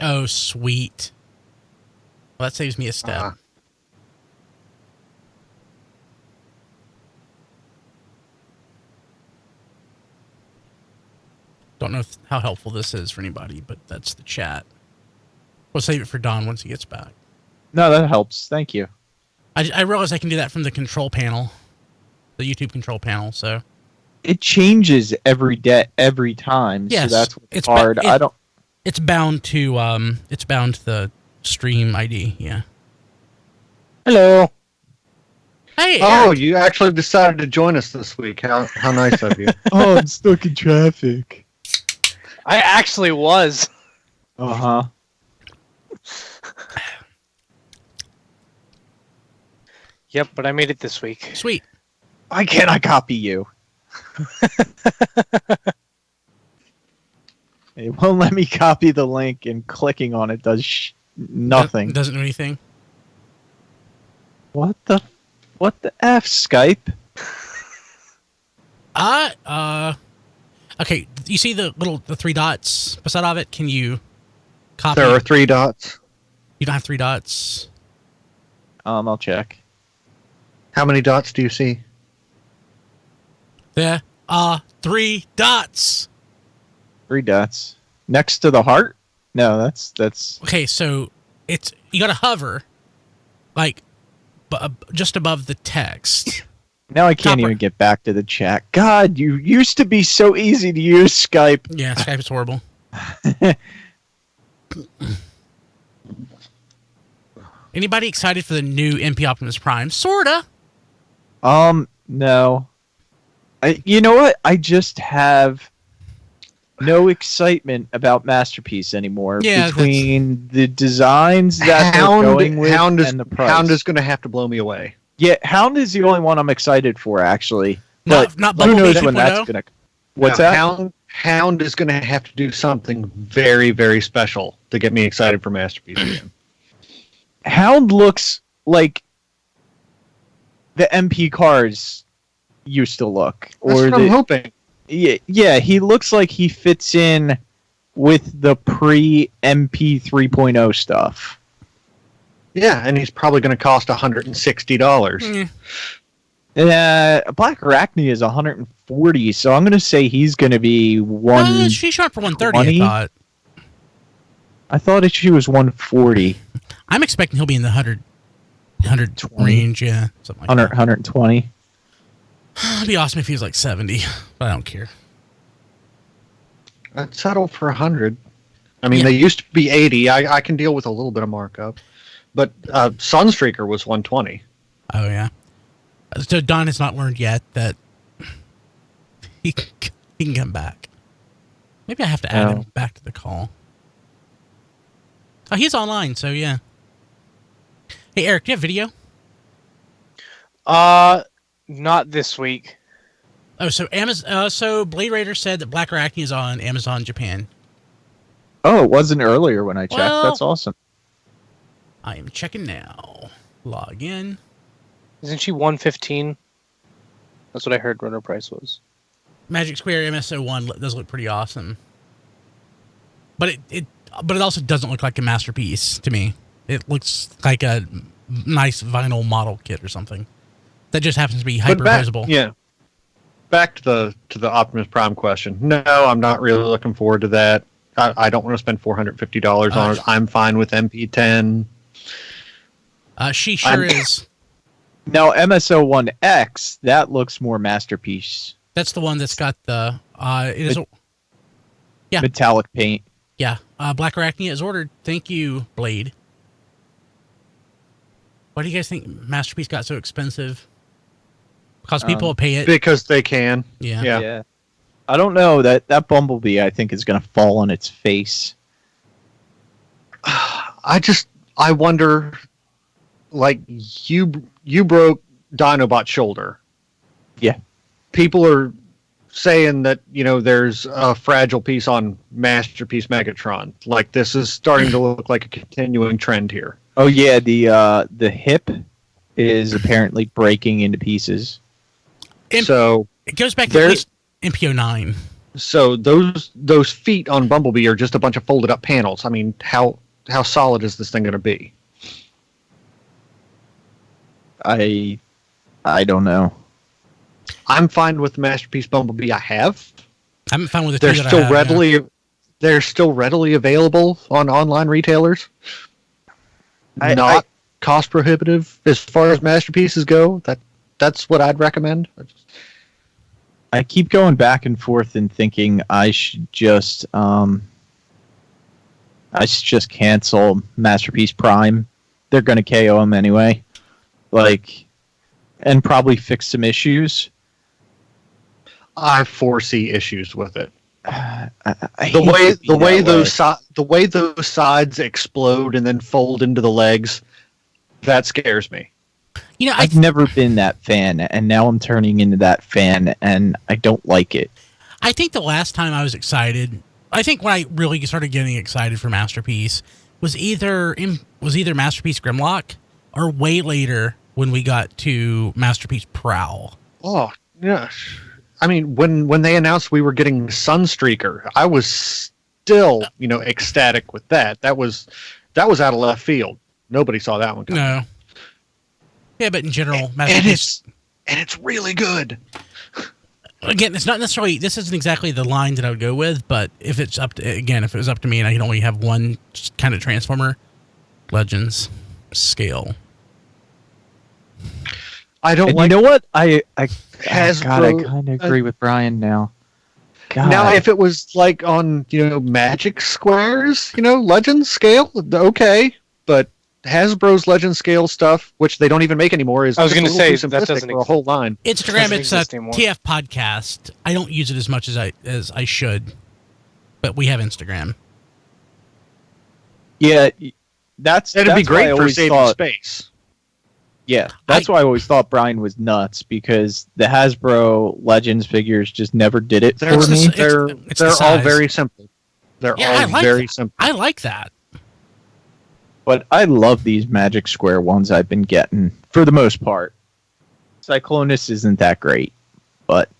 Oh, sweet. Well, that saves me a step. Don't know how helpful this is for anybody, but that's the chat. We'll save it for Don once he gets back. No, that helps. Thank you. I realize I can do that from the control panel, the YouTube control panel. So it changes every time. Yes, so that's what's hard. It's bound to the stream ID. Yeah. Hello. Hey. Oh, Eric. you actually decided to join us this week. How nice of you. Oh, I'm stuck in traffic. I actually was. Uh-huh. Yep, but I made it this week. Sweet. Why can't I copy you? It won't let me copy the link, and clicking on it does nothing. Doesn't do anything. What the F, Skype? Okay, you see the three dots beside of it? Can you copy? There are 3 dots. You don't have 3 dots? I'll check. How many dots do you see? There are 3 dots. 3 dots. Next to the heart? No, that's... Okay, so you gotta hover, like, just above the text. Now I can't even get back to the chat. God, you used to be so easy to use, Skype. Yeah, Skype is horrible. Anybody excited for the new MP Optimus Prime? Sorta. No. You know what? I just have no excitement about Masterpiece anymore. Yeah, between the designs that they're going with and the price. Hound is going to have to blow me away. Yeah, Hound is the only one I'm excited for, actually. Not who knows when 2.0? that's going to... What's now, that? Hound is going to have to do something very, very special to get me excited for Masterpiece again. Hound looks like the MP cars used to look. That's what I'm hoping. Yeah, he looks like he fits in with the pre-MP 3.0 stuff. Yeah, and he's probably going to cost $160. Black Arachne is 140, so I'm going to say he's going to be She's shot for 130, I thought. I thought she was 140. I'm expecting he'll be in the 100 range, yeah. Something like 120. It'd be awesome if he was like 70, but I don't care. I'd settle for 100. I mean, they used to be 80. I can deal with a little bit of markup. But Sunstreaker was 120. Oh, yeah. So Don has not learned yet that he can come back. Maybe I have to add him back to the call. Oh, he's online, so yeah. Hey, Eric, do you have video? Not this week. Oh, so so Blade Raider said that Black Arachne is on Amazon Japan. Oh, it wasn't earlier when I checked. That's awesome. I am checking now. Log in. Isn't she 115? That's what I heard what her price was. Magic Square MSO1 does look pretty awesome. But it also doesn't look like a masterpiece to me. It looks like a nice vinyl model kit or something. That just happens to be hyper-visible. Yeah. Back to the Optimus Prime question. No, I'm not really looking forward to that. I don't want to spend $450 on it. I'm fine with MP10. She sure is. Now, MSO1X, that looks more masterpiece. That's the one that's got the metallic paint. Yeah. Black Arachne is ordered. Thank you, Blade. Why do you guys think Masterpiece got so expensive? Because people will pay it. Because they can. Yeah. I don't know. That Bumblebee, I think, is going to fall on its face. I wonder, like, you broke Dinobot's shoulder. Yeah. People are saying that, there's a fragile piece on Masterpiece Megatron. Like, this is starting to look like a continuing trend here. Oh, yeah, the hip is apparently breaking into pieces. So it goes back to at least MPO9. So those feet on Bumblebee are just a bunch of folded up panels. I mean, how solid is this thing going to be? I don't know. I'm fine with the Masterpiece Bumblebee I have. I'm fine with the They're two that still I have, readily yeah. they're still readily available on online retailers. Not cost prohibitive as far as masterpieces go. That's what I'd recommend. I keep going back and forth and thinking I should just cancel Masterpiece Prime. They're going to KO them anyway. And probably fix some issues. I foresee issues with it. The way those sides explode and then fold into the legs, that scares me. You know, I've never been that fan, and now I'm turning into that fan, and I don't like it. I think the last time I was excited, I think when I really started getting excited for Masterpiece was either Masterpiece Grimlock or way later when we got to Masterpiece Prowl. Oh, yeah. I mean, when they announced we were getting Sunstreaker, I was still, ecstatic with that. That was out of left field. Nobody saw that one coming. No. Yeah, but in general, Masterpiece... And it's really good. Again, it's not necessarily... This isn't exactly the line that I would go with, but if it was up to me and I could only have one kind of Transformer, Legends scale. I don't like... You know what? I kind of agree with Brian now. God. Now, if it was like on, Magic Squares, Legends scale, okay. But Hasbro's Legend scale stuff, which they don't even make anymore, is I was going to say that doesn't for a whole line. Instagram, it's a TF podcast. I don't use it as much as I should, but we have Instagram. Yeah, that'd be great for saving space. Yeah, that's why I always thought Brian was nuts, because the Hasbro Legends figures just never did it for me. They're all very simple. Very simple. I like that. But I love these Magic Square ones I've been getting, for the most part. Cyclonus isn't that great, but...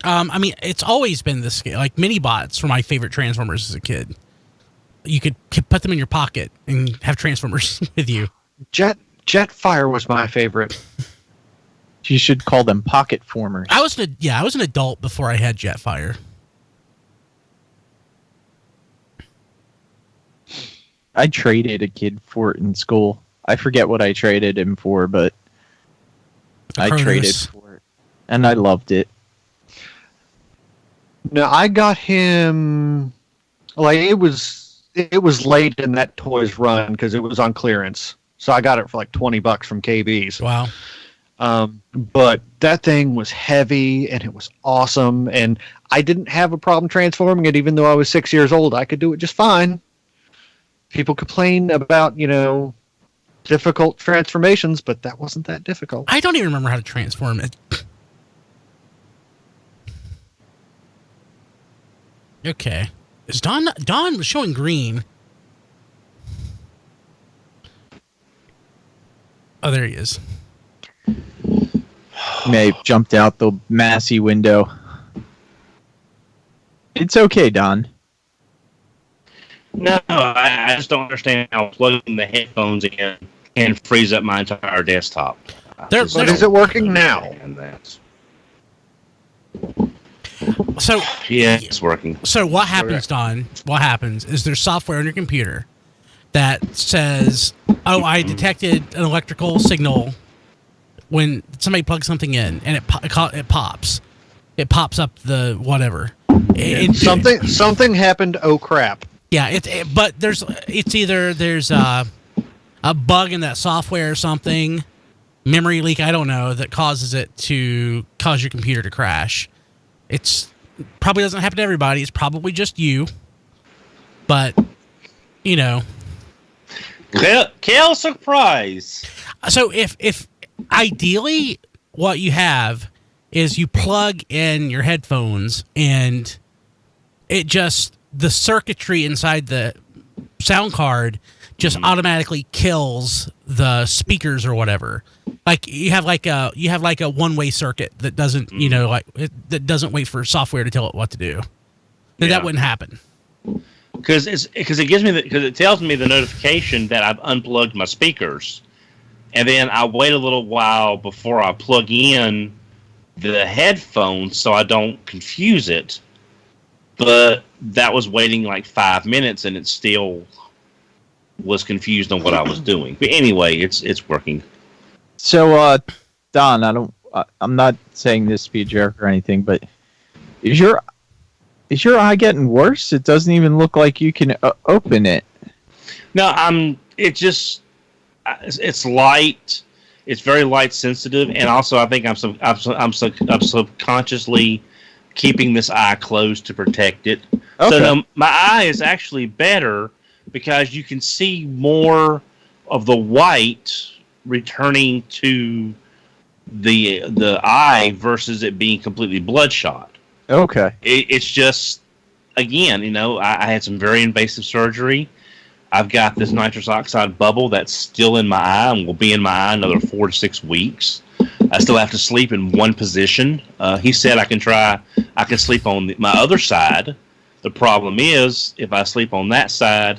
I mean, it's always been this scale. Like, mini-bots were my favorite Transformers as a kid. You could put them in your pocket and have Transformers with you. Jetfire was my favorite. You should call them pocket formers. I was an adult before I had Jetfire. I traded a kid for it in school. I forget what I traded him for, but I traded for it, and I loved it. No, I got him. Like it was late in that Toys run because it was on clearance, so I got it for like $20 from KB's. Wow. But that thing was heavy and it was awesome, and I didn't have a problem transforming it, even though I was 6 years old. I could do it just fine. People complain about, difficult transformations, but that wasn't that difficult. I don't even remember how to transform it. Okay. Is Don was showing green. Oh, there he is. May have jumped out the Massey window. It's okay, Don. No, I just don't understand how plugging the headphones in can freeze up my entire desktop. But is it working now? So yeah, it's working. So what happens, Don? What happens is there's software on your computer that says, "Oh, I detected an electrical signal when somebody plugs something in," and it pops. It pops up the whatever. Something happened. Oh crap! Yeah, but it's either there's a bug in that software or something, memory leak, I don't know, that causes it to cause your computer to crash. It's probably doesn't happen to everybody. It's probably just you. But, Kale surprise. So if ideally what you have is you plug in your headphones and it just the circuitry inside the sound card just automatically kills the speakers or whatever. Like you have like a one-way circuit that doesn't that doesn't wait for software to tell it what to do. That wouldn't happen. Because it tells me the notification that I've unplugged my speakers, and then I wait a little while before I plug in the headphones so I don't confuse it. But that was waiting like 5 minutes, and it still was confused on what I was doing. But anyway, it's working. So, Don, I'm not saying this to be a jerk or anything, but is your eye getting worse? It doesn't even look like you can open it. No, it's light. It's very light sensitive, and also I think I'm subconsciously keeping this eye closed to protect it. Okay. So now my eye is actually better because you can see more of the white returning to the eye versus it being completely bloodshot. Okay. It's just, again, I had some very invasive surgery. I've got this nitrous oxide bubble that's still in my eye and will be in my eye another 4 to 6 weeks. I still have to sleep in one position. He said I can sleep on my other side. The problem is, if I sleep on that side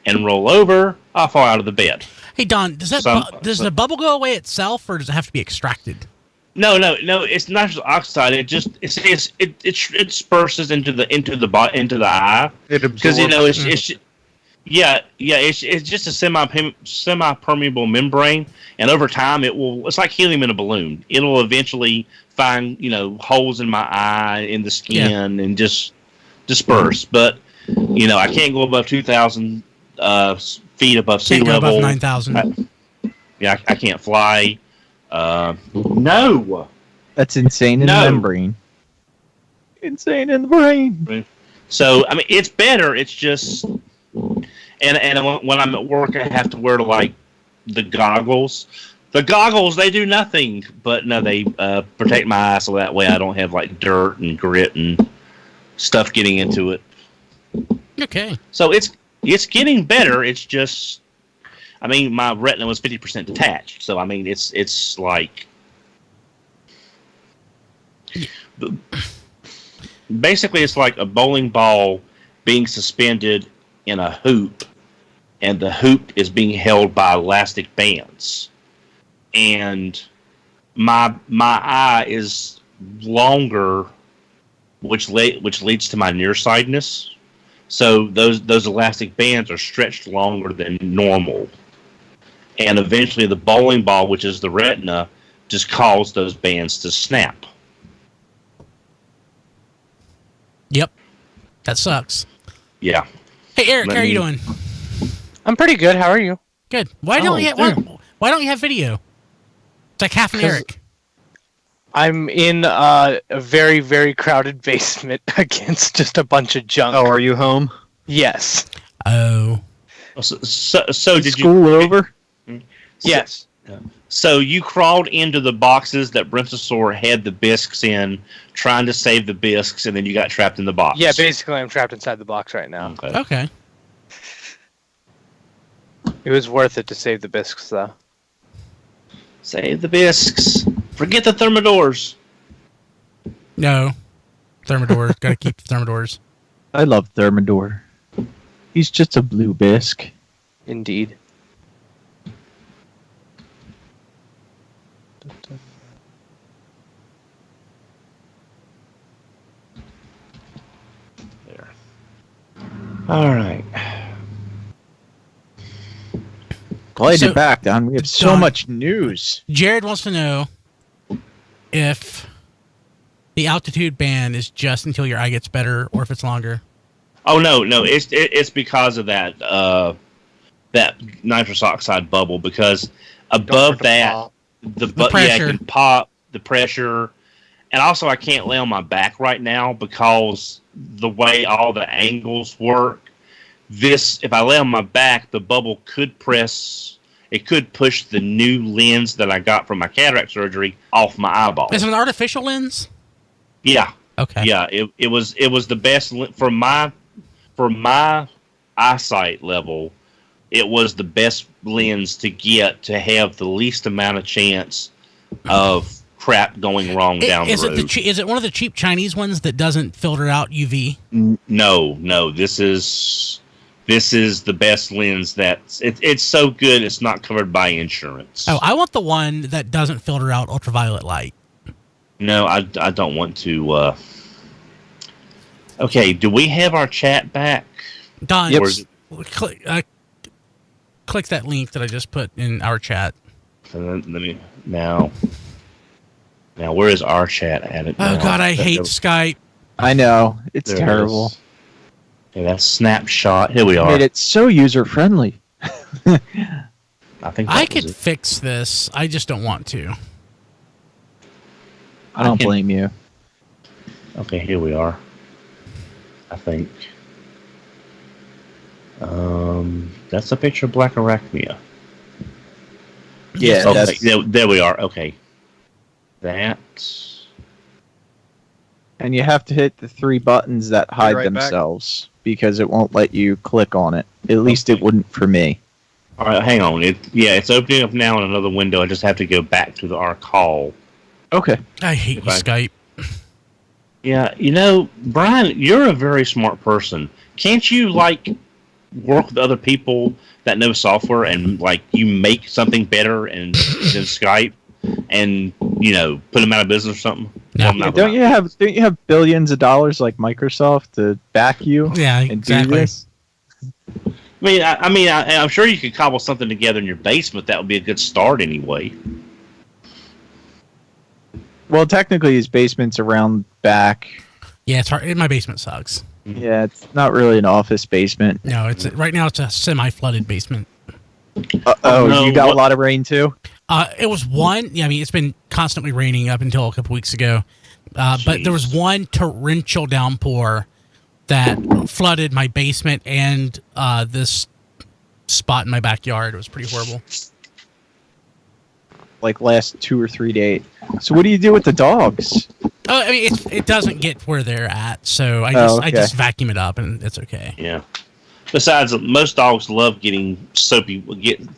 and roll over, I'll fall out of the bed. Hey, Don, does the bubble go away itself, or does it have to be extracted? No. It's nitrous oxide. It disperses into the eye. It absorbs. Because it's just a semi-permeable membrane, and over time it's like helium in a balloon. It'll eventually find holes in my eye, in the skin, and just disperse. But I can't go above 2,000 feet above sea level. Above 9,000. I can't fly. No, that's insane in the membrane. Insane in the brain. So it's better. It's just. And when I'm at work, I have to wear the goggles. The goggles, they do nothing, but no, they protect my eyes so that way I don't have dirt and grit and stuff getting into it. Okay. So it's getting better. It's just, my retina was 50% detached. So it's like basically it's like a bowling ball being suspended in a hoop, and the hoop is being held by elastic bands, and my eye is longer, which leads to my nearsightedness. So those elastic bands are stretched longer than normal, and eventually the bowling ball, which is the retina, just caused those bands to snap. Yep, that sucks. Yeah. Hey, Eric, how are you doing? I'm pretty good. How are you? Good. Why don't you have video? It's like half an Eric. I'm in a very, very crowded basement against just a bunch of junk. Oh, are you home? Yes. Oh. So did school over? Yes. So you crawled into the boxes that Brentosaur had the bisques in, trying to save the bisques, and then you got trapped in the box. Yeah, basically I'm trapped inside the box right now. Okay. It was worth it to save the bisques, though. Save the bisques. Forget the thermidors. No. Thermidor. Gotta keep the thermidors. I love Thermidor. He's just a blue bisque. Indeed. There. All right. Glad you're back, Don. We have so much news. Jared wants to know if the altitude band is just until your eye gets better, or if it's longer. Oh no! It's because of that that nitrous oxide bubble. Because above that, the pressure. It can pop, the pressure, and also I can't lay on my back right now because the way all the angles work. If I lay on my back, the bubble could press. It could push the new lens that I got from my cataract surgery off my eyeball. Is it an artificial lens? Yeah. Okay. Yeah. It was the best for my eyesight level. it was the best lens to get to have the least amount of chance of crap going wrong down the road. Is it one of the cheap Chinese ones that doesn't filter out UV? No. This is the best lens. It's so good it's not covered by insurance. Oh, I want the one that doesn't filter out ultraviolet light. No, I don't want to. Okay, do we have our chat back? Don, Yep. click that link that I just put in our chat. Let me now. Now, where is our chat at? Oh God, I hate Skype. I know. It's There it terrible. is. Okay, that's snapshot. Here we are. Made it so user friendly. I think I that was could it. fix this. I just don't want to. I don't can- blame you. Okay, here we are. I think. That's a picture of Black Arachnia. Yeah, Okay, that's, there we are. Okay. That. and you have to hit the 3 buttons that hide right back. themselves because it won't let you click on it. At least it wouldn't for me. All right, hang on. It's opening up now in another window. I just have to go back to our call. Okay. I hate you, Skype. Yeah, Brian, you're a very smart person. Can't you work with other people that know software and you make something better than Skype and put them out of business or something? No. Well, not- Don't you have billions of dollars like Microsoft to back you Yeah, and exactly. do this? I'm sure you could cobble something together in your basement. That would be a good start anyway. Well, technically his basement's around back. Yeah, it's hard. My basement sucks. Yeah, it's not really an office basement. No, right now it's a semi-flooded basement. You got a lot of rain too? It was one. Yeah, I mean, it's been constantly raining up until a couple weeks ago. But there was one torrential downpour that flooded my basement and this spot in my backyard. It was pretty horrible. Like last 2 or 3 days. So what do you do with the dogs? Oh, I mean, it doesn't get where they're at, so I okay. just vacuum it up and it's okay. Yeah. Besides, most dogs love getting soapy,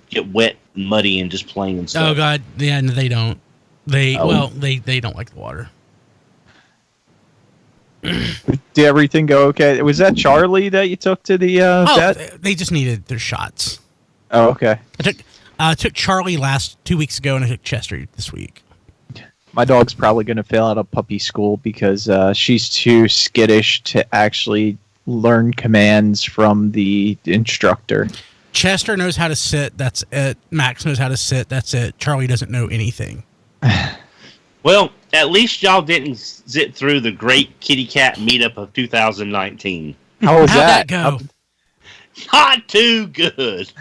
get wet and muddy and just playing and stuff. Oh God, yeah, no, they don't. They Oh. they don't like the water. Did everything go okay? Was that Charlie that you took to the vet? They just needed their shots. Oh, okay. I took Charlie 2 weeks ago, and I took Chester this week. My dog's probably going to fail out of puppy school because she's too skittish to actually learn commands from the instructor. Chester knows how to sit. That's it. Max knows how to sit. That's it. Charlie doesn't know anything. Well, at least y'all didn't zip through the great kitty cat meetup of 2019. How was How'd that go? Not too good.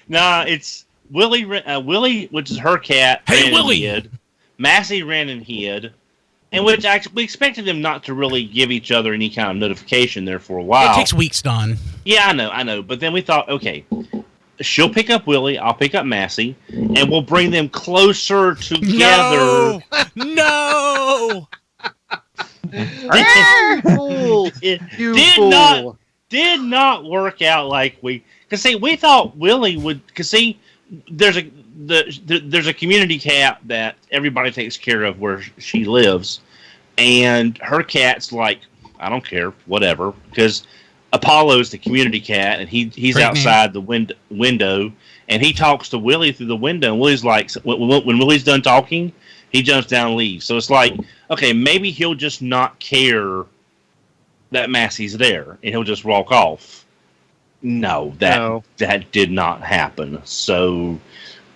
Nah, it's Willie, which is her cat. Hey, ran Willie! And hid. Massey ran and hid. And which actually, we expected them not to really give each other any kind of notification there for a while. It takes weeks, Don. Yeah, I know. But then we thought, okay, she'll pick up Willie, I'll pick up Massey, and we'll bring them closer together. No! Fool! It You did fool. not work out like we thought Willie would. Because there's a community cat that everybody takes care of where she lives, and her cat's like, I don't care, whatever, because Apollo's the community cat, and he's Great outside the window, and he talks to Willie through the window, and Willie's like, when Willie's done talking, he jumps down and leaves. So it's like, okay, maybe he'll just not care that Massey's there, and he'll just walk off. No, that did not happen. So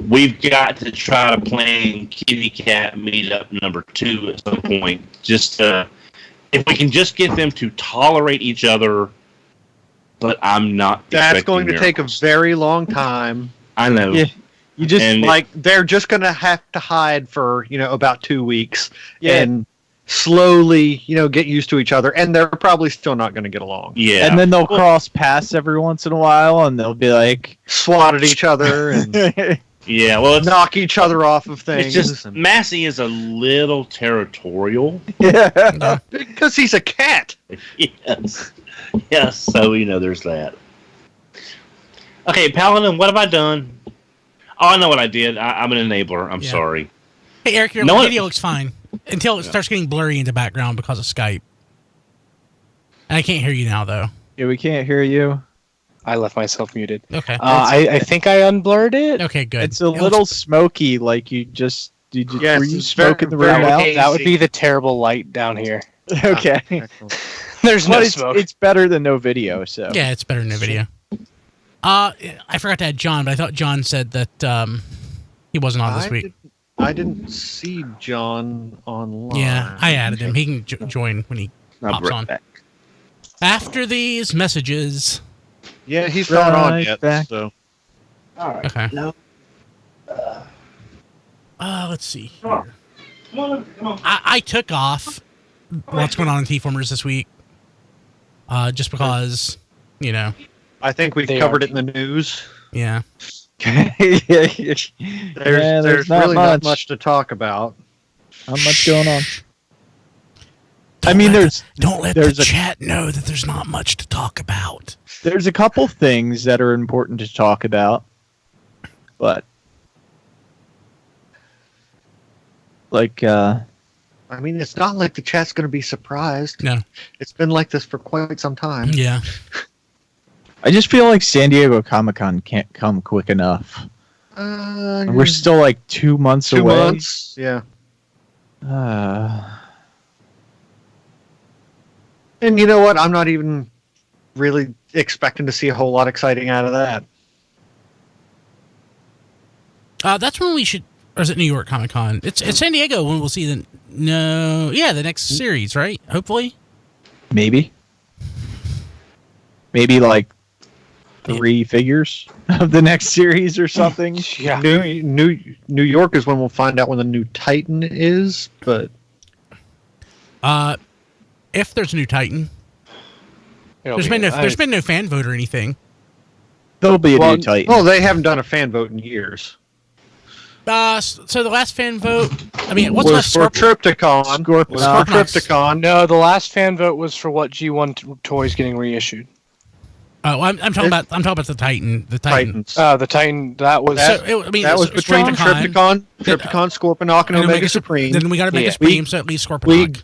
we've got to try to plan kitty cat meetup number 2 at some point. Just if we can just get them to tolerate each other, but I'm not. That's going to take a miracles. very long time. I know. Yeah. You just And- They're just going to have to hide for about 2 weeks Yeah. and slowly get used to each other, and they're probably still not going to get along. Yeah. and then they'll cross paths every once in a while, and they'll be like, Swat at each other and Yeah. Well, it's knock each other off of things. It's just and- Massey is a little territorial. yeah. because he's a cat. Yes. Yes. So there's that. Okay, Paladin, what have I done? Oh, I know what I did. I'm an enabler. I'm sorry. Hey, Eric, your video looks fine until it starts getting blurry in the background because of Skype. And I can't hear you now, though. Yeah, we can't hear you. I left myself muted. Okay. I think I unblurred it. Okay, good. It's a little smoky, like you just Yes, were you it's smoking the very room out? hazy. That would be the terrible light down here. Okay. There's no But smoke. it's better than no video, so. Yeah, it's better than no video. I forgot to add John, but I thought John said that he wasn't on this week. I didn't see John online. Yeah, I added him. He can join when he pops on. Back. After these messages. Yeah, he's not on Right yet. back. So All right. Okay. No. Let's see. Come on. Come on. Come on. I took off what's going on in T-Formers this week. Just because, you know. I think we They covered are- it in the news. Yeah. There's not really not much to talk about. Not much going on. Don't I mean, let don't let the there's a- chat know that there's not much to talk about. There's a couple things that are important to talk about, but like I mean, it's not like the chat's going to be surprised. No. It's been like this for quite some time. Yeah. I just feel like San Diego Comic-Con can't come quick enough. We're still like 2 months 2 away. months. Yeah. And you know what? I'm not even really expecting to see a whole lot exciting out of that. That's when we should. Or is it New York Comic Con? It's San Diego when we'll see the. No. Yeah, the next series, right? Hopefully. Maybe like 3 figures of the next series or something. Yeah. New York is when we'll find out when the new Titan is, but If there's a new Titan, there's been no fan vote or anything. There'll be a new Titan. well, they haven't done a fan vote in years. So the last fan vote. I mean, what's Was left? for Trypticon. Scorpion. Was for Trypticon. No, the last fan vote was for what G1 toys getting reissued. Oh, I'm talking about the Titan. The Titan. Titans. The Titan that was. That was between Trypticon, Scorponok, and Omega Supreme. Then we got Omega Yeah. Supreme, so at least Scorponok.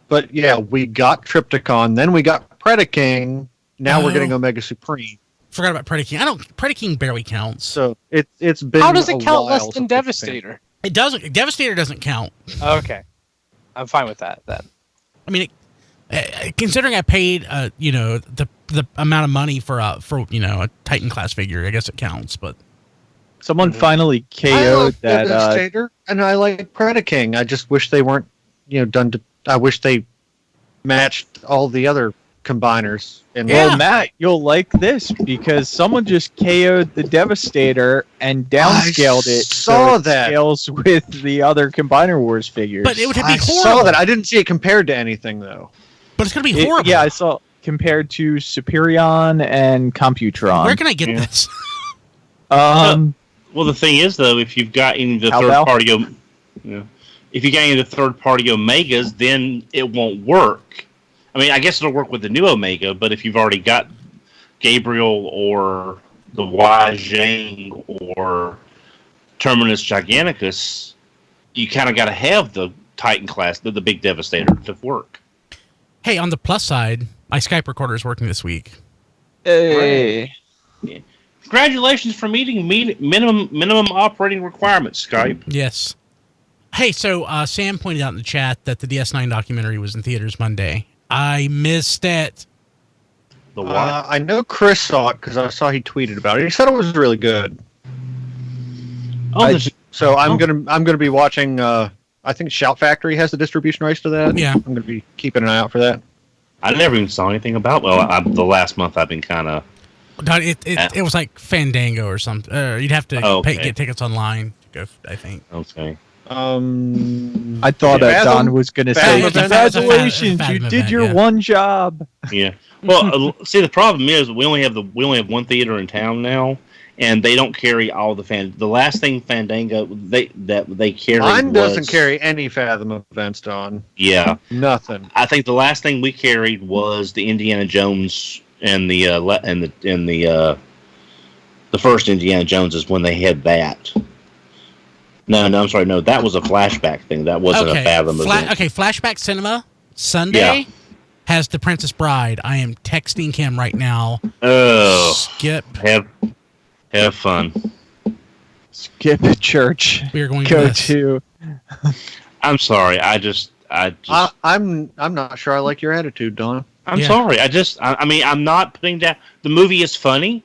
But yeah, we got Trypticon, then we got Predaking. Now we're getting Omega Supreme. Forgot about Predaking. Predaking barely counts. So it's been. How does it a count while less since than it's been- Devastator? It doesn't. Devastator doesn't count. Okay, I'm fine with that then. I mean, considering I paid, the amount of money for a Titan class figure, I guess it counts. But Someone finally I KO'd like that. Devastator, and I like Predaking. I just wish they weren't, done to. I wish they matched all the other combiners. And Well, Matt, you'll like this because someone just KO'd the Devastator and downscaled it. saw so it that. scales with the other Combiner Wars figures. but it would be I horrible. saw that. I didn't see it compared to anything though. But it's gonna be horrible. Yeah, I saw compared to Superion and Computron. Where can I get this? Um, Well, the thing is, though, if you've got any of the Cowbell? if you got any of the third-party Omegas, then it won't work. I mean, I guess it'll work with the new Omega, but if you've already got Gabriel or the Wai Zhang or Terminus Giganticus, you kind of got to have the Titan class, the big Devastator, to work. Hey, on the plus side, my Skype recorder is working this week. hey. Congratulations for meeting minimum operating requirements, Skype. Yes. Hey, so Sam pointed out in the chat that the DS9 documentary was in theaters Monday. I missed it. The what? I know Chris saw it because I saw he tweeted about it. He said it was really good. So I'm gonna be watching. I think Shout Factory has the distribution rights to that. Yeah. I'm gonna be keeping an eye out for that. I never even saw anything about. Well, the last month I've been kind of. It was like Fandango or something. You'd have to get tickets online to go, I think. Okay. I thought Fathom? Don was going to Fathom say, event? congratulations, Fathom you did event, your yeah. one job. Yeah. Well, see, the problem is we only have one theater in town now, and they don't carry all the The last thing Fandango they carry. Mine doesn't carry any Fathom events, Don. Yeah. Nothing. I think the last thing we carried was the Indiana Jones and the The first Indiana Jones is when they had that. No, I'm sorry. No, that was a flashback thing. That wasn't a Fathom event. Okay, Flashback Cinema Sunday has The Princess Bride. I am texting him right now. Oh, Skip. Have fun. Skip church. We are going to. I'm sorry. I'm not sure I like your attitude, Don. I'm sorry. I mean, I'm not putting down. The movie is funny,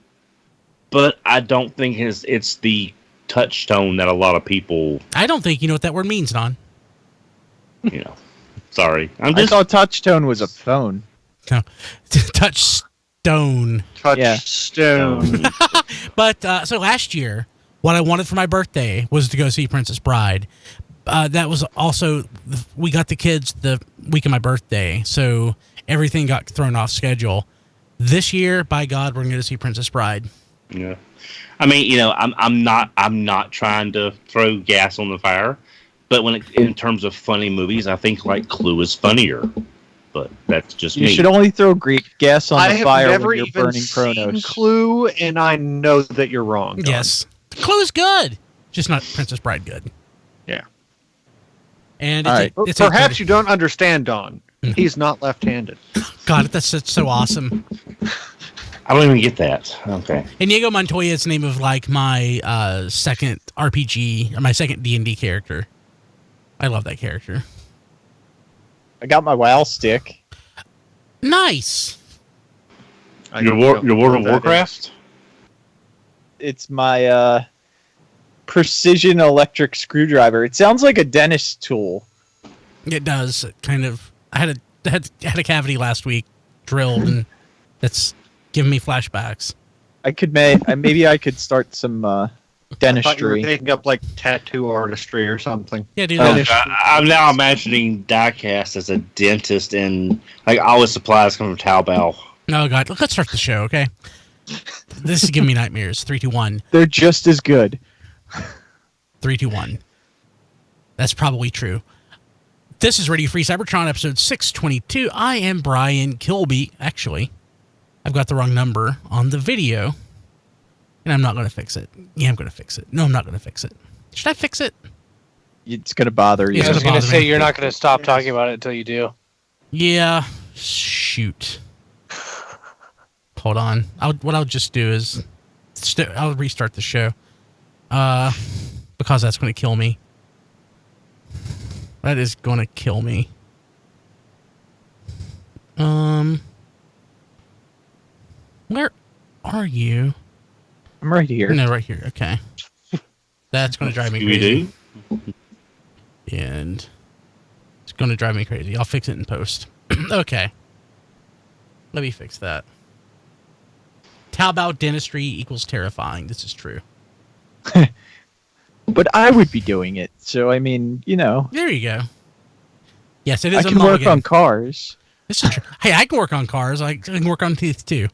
but I don't think it's the touchstone that a lot of people. I don't think you know what that word means, Don. Sorry. I thought touchstone was a phone. No. Touchstone. Touchstone. But so last year, what I wanted for my birthday was to go see Princess Bride. That was also, we got the kids the week of my birthday, so everything got thrown off schedule. This year, by God, we're going to see Princess Bride. Yeah. I mean, I'm not trying to throw gas on the fire, but in terms of funny movies, I think like Clue is funnier. But that's just me. You should only throw Greek gas on the fire when you're burning seen Kronos. Clue, and I know that you're wrong, Don. Yes. Clue is good. Just not Princess Bride good. Yeah. And it's perhaps you don't understand, Don. He's not left-handed. God, that's so awesome. I don't even get that. Okay. Inigo Montoya is the name of like my second RPG or my second D&D character. I love that character. I got my WoW stick. Nice. Your World of Warcraft? It's my precision electric screwdriver. It sounds like a dentist tool. It does. Kind of. I had a cavity last week drilled, and that's giving me flashbacks. Maybe I could start some dentistry. I thought you were taking up like tattoo artistry or something. Yeah, dude. I'm now imagining Diecast as a dentist, and like all his supplies come from Taobao. Oh God, let's start the show, okay? This is giving me nightmares. 3, 2, 1. They're just as good. 3, 2, 1. That's probably true. This is Radio Free Cybertron, episode 622. I am Brian Kilby. Actually, I've got the wrong number on the video, and I'm not going to fix it. Yeah, I'm going to fix it. No, I'm not going to fix it. Should I fix it? It's going to bother you. I was going to say, you're not going to stop talking about it until you do. Yeah. Shoot. Hold on. What I'll just do is I'll restart the show. Because that's going to kill me. That is going to kill me. Where are you? I'm right here. No, right here. Okay. That's going to drive me crazy. And it's going to drive me crazy. I'll fix it in post. Okay. Let me fix that. Taobao dentistry equals terrifying. This is true. But I would be doing it. So, I mean, There you go. Yes, it is I can work on cars. This is true. Hey, I can work on cars. I can work on teeth, too.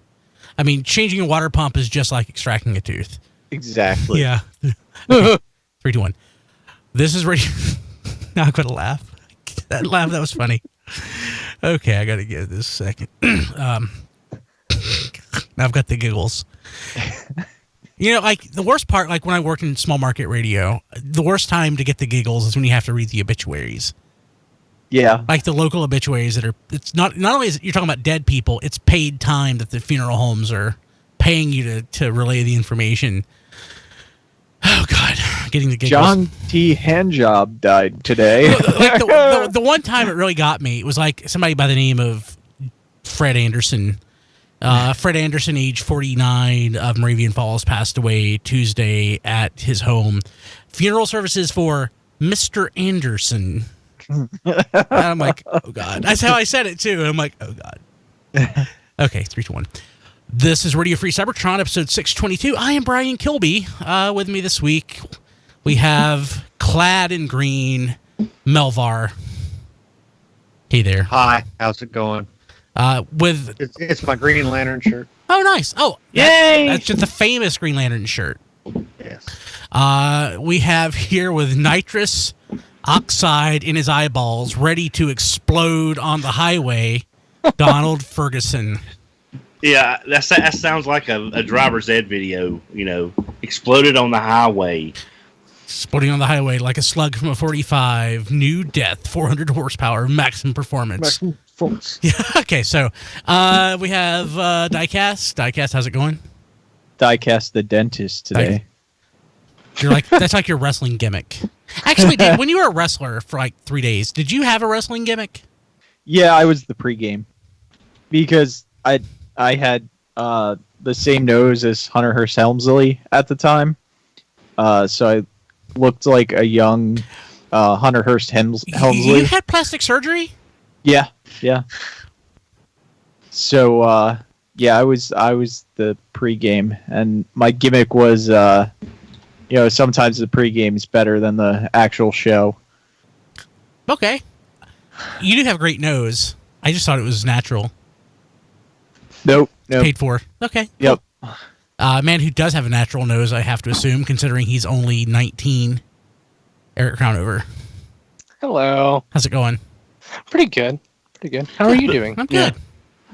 I mean, changing a water pump is just like extracting a tooth. Exactly. Yeah. Okay. 3, 2, 1. This is radio. Now I'm going to laugh. That was funny. Okay, I got to give this a second. Now I've got the giggles. Like the worst part, like when I worked in small market radio, the worst time to get the giggles is when you have to read the obituaries. Yeah. Like the local obituaries it's not only is you're talking about dead people, it's paid time that the funeral homes are paying you to relay the information. Oh God, getting the giggles. John T. Handjob died today. the one time it really got me, it was like somebody by the name of Fred Anderson. Fred Anderson, age 49, of Moravian Falls, passed away Tuesday at his home. Funeral services for Mr. Anderson. And I'm like, oh, God. That's how I said it, too. And I'm like, oh, God. Okay, 3, 2, 1. This is Radio Free Cybertron, episode 622. I am Brian Kilby. With me this week, we have clad in green, Melvar. Hey there. Hi, how's it going? It's my Green Lantern shirt. Oh, nice. Oh, yay! That's just the famous Green Lantern shirt. Yes. We have here with nitrous oxide in his eyeballs, ready to explode on the highway, Donald Ferguson. Yeah, that sounds like a driver's ed video. Exploded on the highway. Exploding on the highway like a slug from a 45. New death, 400 horsepower, maximum performance. Yeah. Okay. So, we have Diecast. Diecast, how's it going? Diecast the dentist today. That's like your wrestling gimmick. Actually, dude, when you were a wrestler for like 3 days, did you have a wrestling gimmick? Yeah, I was the pregame because I had the same nose as Hunter Hearst Helmsley at the time, so I looked like a young Hunter Hearst Helmsley. You had plastic surgery? Yeah. So I was the pregame, and my gimmick was sometimes the pregame is better than the actual show. Okay. You do have a great nose. I just thought it was natural. Nope. Paid for. Okay. Yep. Cool. A man who does have a natural nose, I have to assume, considering he's only 19. Eric Crownover. Hello. How's it going? Pretty good. How are you doing? I'm good.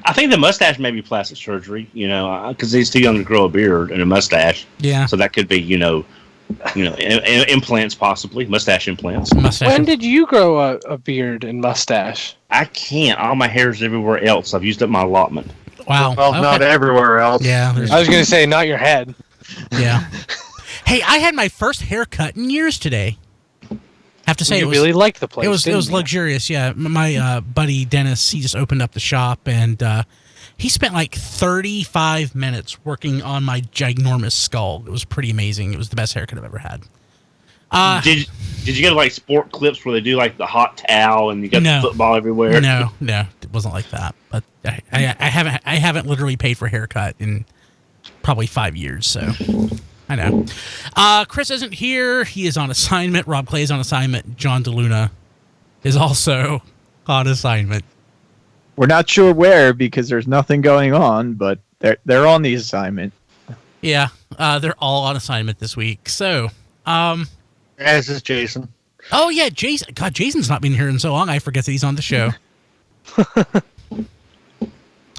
I think the mustache may be plastic surgery, because he's too young to grow a beard and a mustache. Yeah. So that could be, implants possibly, mustache implants. When did you grow a beard and mustache? I can't. All my hair's everywhere else. I've used up my allotment. Wow. Well, not everywhere else. Yeah. I was going to say, not your head. Yeah. Hey, I had my first haircut in years today. Have to say, you really liked the place. It was luxurious. Yeah, my buddy Dennis, he just opened up the shop, and he spent like 35 minutes working on my ginormous skull. It was pretty amazing. It was the best haircut I've ever had. Did you get like sport clips where they do like the hot towel and you got the football everywhere? No, it wasn't like that. But I haven't literally paid for a haircut in probably 5 years. So I know. Chris isn't here. He is on assignment. Rob Clay is on assignment. John DeLuna is also on assignment. We're not sure where because there's nothing going on, but they're on the assignment. Yeah, they're all on assignment this week. So, as is Jason. Oh yeah, Jason. God, Jason's not been here in so long. I forget that he's on the show.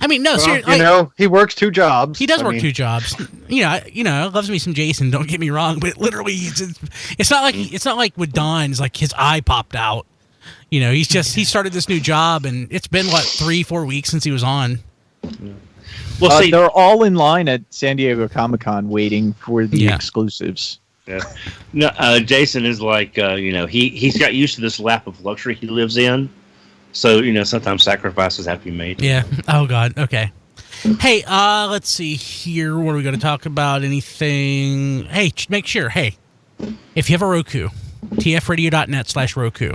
I mean, no, seriously. He works 2 jobs. He does work 2 jobs. Loves me some Jason. Don't get me wrong, but literally, it's not like with Don. It's like his eye popped out. He started this new job, and it's been 3-4 weeks since he was on. Well, see, they're all in line at San Diego Comic-Con waiting for the exclusives. Yeah. No, Jason is like, he's got used to this lap of luxury he lives in. So, sometimes sacrifices have to be made. Yeah. Oh, God. Okay. Hey, let's see here. What are we going to talk about? Anything? Hey, make sure. Hey, if you have a Roku, tfradio.net/Roku.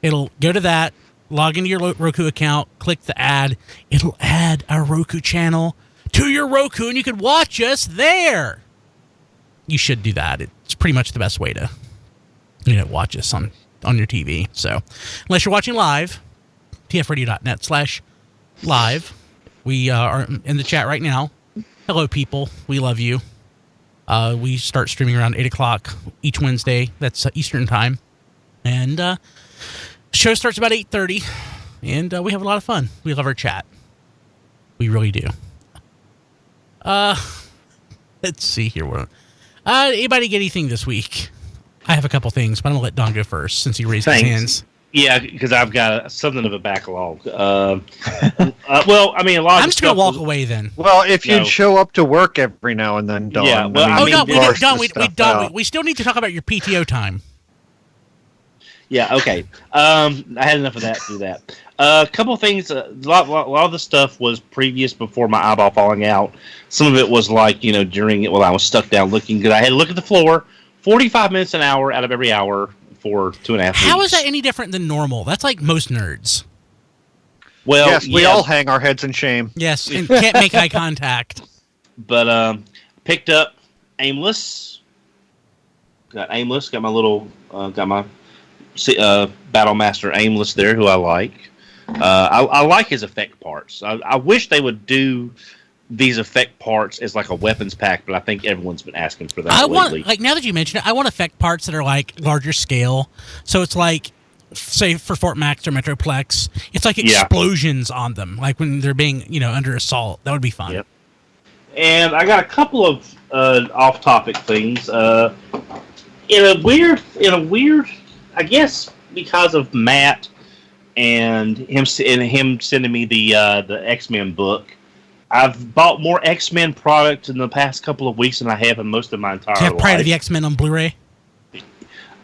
It'll go to that, log into your Roku account, click the ad. It'll add a Roku channel to your Roku, and you can watch us there. You should do that. It's pretty much the best way to, watch us on your TV. So, unless you're watching live, tfradio.net/live. We are in the chat right now. Hello, people. We love you. We start streaming around 8 o'clock each Wednesday. That's Eastern time. And show starts about 8:30. And we have a lot of fun. We love our chat. We really do. Let's see here. Anybody get anything this week? I have a couple things, but I'm going to let Don go first since he raised his hands. Yeah, because I've got something of a backlog. Well, I mean, a lot. I'm just going to walk away then. Well, if you'd show up to work every now and then, Don. Yeah. Well, we still need to talk about your PTO time. Yeah. Okay. I had enough of that. Do that. A couple of things. A lot of the stuff was previous before my eyeball falling out. Some of it was like during it while I was stuck down looking good. I had to look at the floor 45 minutes an hour out of every hour for 2.5 weeks. How is that any different than normal? That's like most nerds. Well, yes, we all hang our heads in shame. Yes, and can't make eye contact. But picked up Aimless. Got Aimless. Got my little. Got my Battle Master Aimless there, who I like. I like his effect parts. I wish they would do these effect parts as like a weapons pack, but I think everyone's been asking for that lately. Now that you mention it, I want effect parts that are like larger scale. So it's like say for Fort Max or Metroplex, it's like explosions on them, like when they're being, under assault. That would be fun. Yep. And I got a couple of off-topic things. In a weird, I guess because of Matt and him sending me the X-Men book, I've bought more X-Men product in the past couple of weeks than I have in most of my entire life. Do you have Pride of the X-Men on Blu-ray?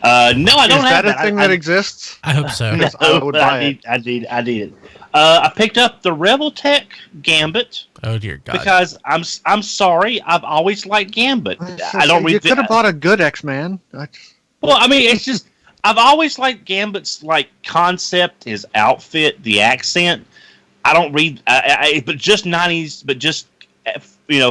No, I don't have that. Is that a thing that exists? I hope so. No, I would buy it. I need it. I picked up the Rebel Tech Gambit. Oh dear God! Because I'm sorry, I've always liked Gambit. I don't read. You could have bought a good X-Man. Well, I mean, it's just I've always liked Gambit's concept, his outfit, the accent. I don't read, but just '90s, but just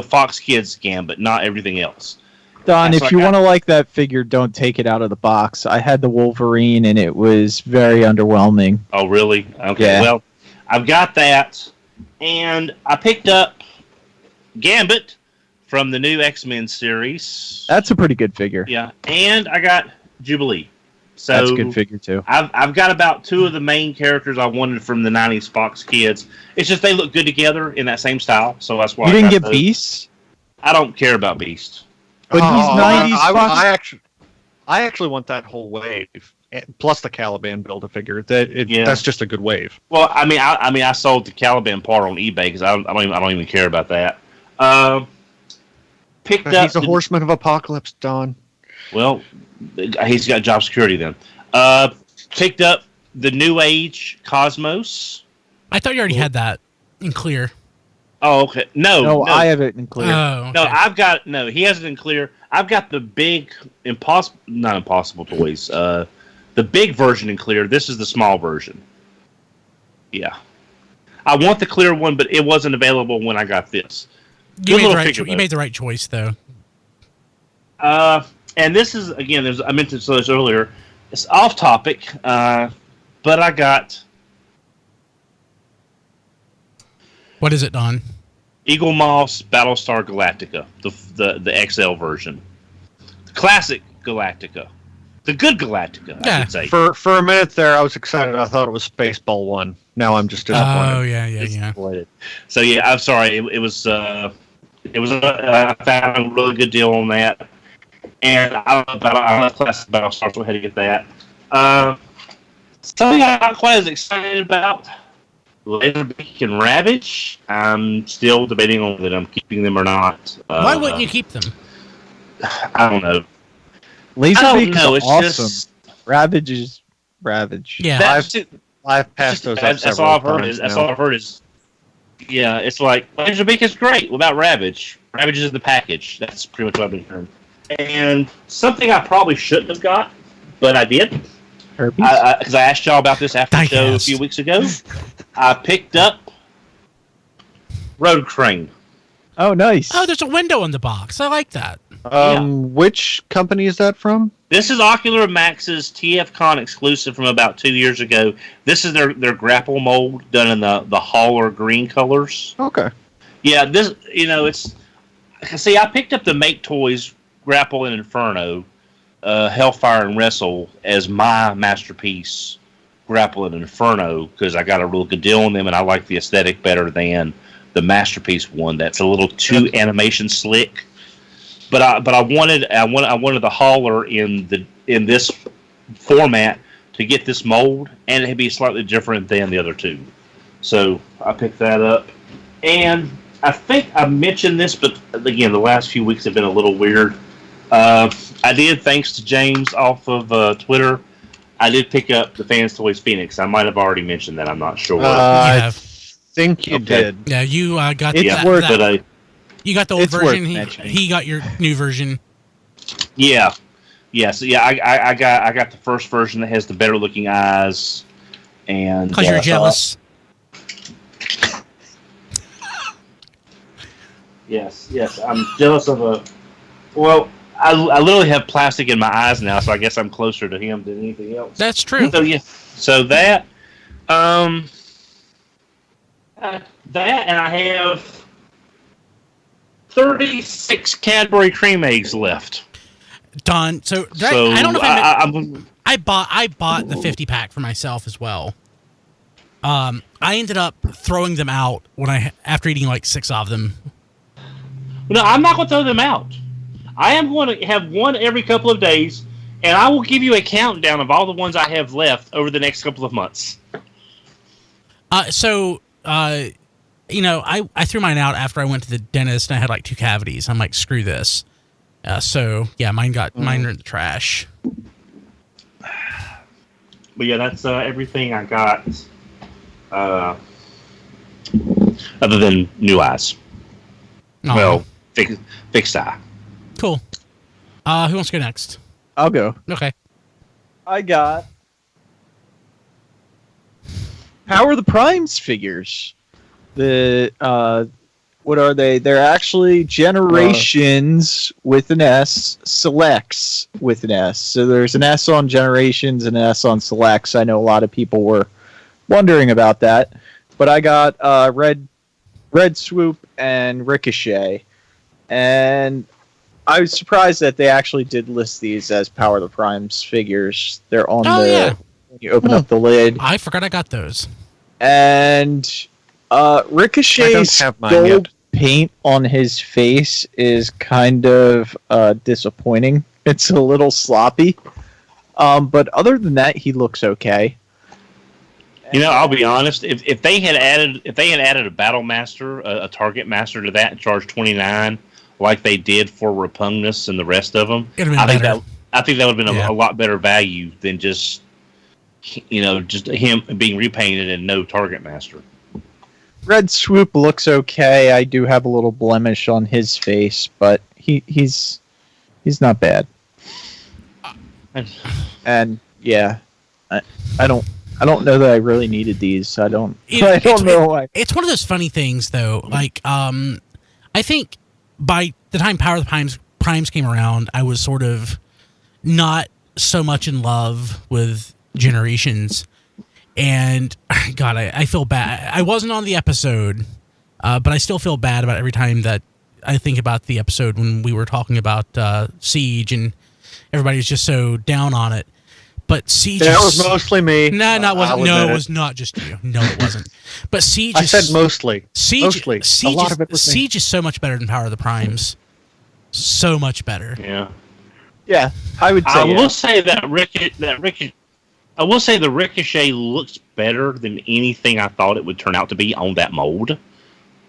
Fox Kids Gambit, not everything else. Don, if you want to like that figure, don't take it out of the box. I had the Wolverine, and it was very underwhelming. Oh, really? Okay. Yeah. Well, I've got that, and I picked up Gambit from the new X-Men series. That's a pretty good figure. Yeah, and I got Jubilee. So that's a good figure too. I've got about two of the main characters I wanted from the '90s Fox Kids. It's just they look good together in that same style, so that's why you didn't get Beast. I don't care about Beast, but he's '90s Fox. I actually want that whole wave, plus the Caliban Build-A-Figure. That's just a good wave. Well, I sold the Caliban part on eBay because I don't even care about that. Picked up. He's a Horseman of Apocalypse, Don. Well, he's got job security then. Picked up the New Age Cosmos. I thought you already had that in clear. Oh, okay. No, I have it in clear. Oh, okay. No, he has it in clear. I've got the big not impossible toys. The big version in clear. This is the small version. Yeah. I want the clear one, but it wasn't available when I got this. You made the right choice, though. And this is, again, I mentioned this earlier, it's off topic, but I got... What is it, Don? Eagle Moss Battlestar Galactica, the XL version. The classic Galactica. The good Galactica, I should say. For a minute there, I was excited. I thought it was Spaceball 1. Now I'm just disappointed. Oh, yeah. So, yeah, I'm sorry. It was I found a really good deal on that. And I love classic Battlestar, so I had to get that. Something I'm not quite as excited about, Laserbeak and Ravage. I'm still debating on whether I'm keeping them or not. Why wouldn't you keep them? I don't know. Laserbeak is awesome. Just, Ravage is Ravage. Yeah. I've passed those up that's all I've heard. That's all I've heard is, yeah, it's like, Laserbeak is great. What about Ravage? Ravage is the package. That's pretty much what I've been hearing. And something I probably shouldn't have got, but I did. Because I asked y'all about this after the show a few weeks ago. I picked up Road Crane. Oh, nice. Oh, there's a window in the box. I like that. Which company is that from? This is Ocular Max's TFCon exclusive from about 2 years ago. This is their grapple mold done in the Hauler green colors. Okay. Yeah, this, it's... See, I picked up the Make Toys Grapple and Inferno, Hellfire and Wrestle as my masterpiece, Grapple and Inferno, because I got a real good deal on them, and I like the aesthetic better than the masterpiece one. That's a little too animation slick. But I wanted the hauler in this format to get this mold, and it'd be slightly different than the other two. So I picked that up, and I think I mentioned this, but again, the last few weeks have been a little weird. I did, thanks to James off of Twitter, I did pick up the Fans Toys Phoenix. I might have already mentioned that. I'm not sure. I think you did. Yeah, you got it's that. Worth that. You got the old version. He got your new version. Yeah. Yes. Yeah. I got the first version that has the better looking eyes, and because you're jealous. Yes. I'm jealous of a. Well, I literally have plastic in my eyes now, so I guess I'm closer to him than anything else. That's true. So yeah. So that. That, and I have 36 Cadbury cream eggs left. Don, I don't know if I bought the 50 pack for myself as well. I ended up throwing them out after eating like 6 of them. No, I'm not going to throw them out. I am going to have one every couple of days, and I will give you a countdown of all the ones I have left over the next couple of months. I threw mine out after I went to the dentist and I had like 2 cavities. I'm like, screw this. So yeah, mine are in the trash. But yeah, that's everything I got. Other than new eyes. Oh. Well, fixed eye. Cool. Who wants to go next? I'll go. Okay. I got Power of the Primes figures. What are they? They're actually Generations with an S, Selects with an S. So there's an S on Generations and an S on Selects. I know a lot of people were wondering about that. But I got Red Swoop and Ricochet. And I was surprised that they actually did list these as Power of the Primes figures. They're on when you open up the lid. I forgot I got those. And Ricochet's gold paint on his face is kind of disappointing. It's a little sloppy. But other than that, he looks okay. You know, I'll be honest. If they had added a battle master, a target master to that, and charged $29, like they did for Repugnus and the rest of them, I think that would have been a lot better value than just him being repainted and no target master. Red Swoop looks okay. I do have a little blemish on his face, but he's not bad. And yeah, I don't know that I really needed these. I don't know why. It's one of those funny things, though. Like, I think by the time Power of the Primes came around, I was sort of not so much in love with Generations. And, God, I feel bad. I wasn't on the episode, but I still feel bad about every time that I think about the episode when we were talking about Siege and everybody was just so down on it. But Siege... That was mostly me. No, it wasn't. No, it was not just you. No, it wasn't. But Siege I said mostly. Siege, a lot of it was Siege is so much better than Power of the Primes. So much better. Yeah. Yeah, I would say. I will say that I will say the Ricochet looks better than anything I thought it would turn out to be on that mold.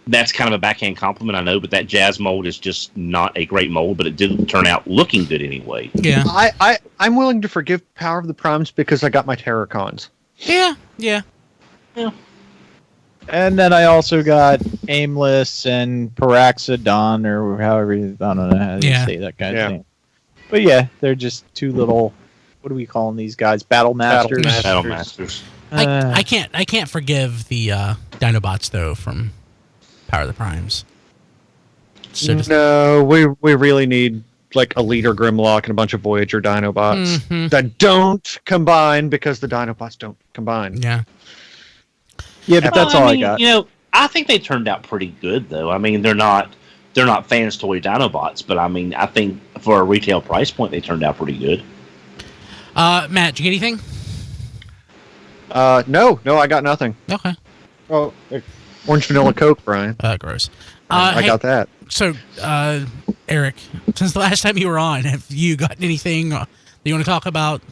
That's kind of a backhand compliment, I know, but that Jazz mold is just not a great mold, but it did turn out looking good anyway. Yeah. I'm willing to forgive Power of the Primes because I got my Terracons. Yeah. And then I also got Aimless and Paraxodon, or however I don't know how you say that kind of thing. But yeah, they're just 2 little... What are we calling these guys? Battle Masters. Battle Masters. I can't forgive the Dinobots though from Power of the Primes. So No, we really need like a Leader Grimlock and a bunch of Voyager Dinobots that don't combine because the Dinobots don't combine. Yeah. Yeah, but that's all I got. You know, I think they turned out pretty good though. I mean, they're not fans toy Dinobots, but I mean, I think for a retail price point, they turned out pretty good. Matt, did you get anything? No, I got nothing. Okay. Oh, Orange Vanilla Coke, Brian. Gross. I got that. So, Eric, since the last time you were on, have you gotten anything that you want to talk about?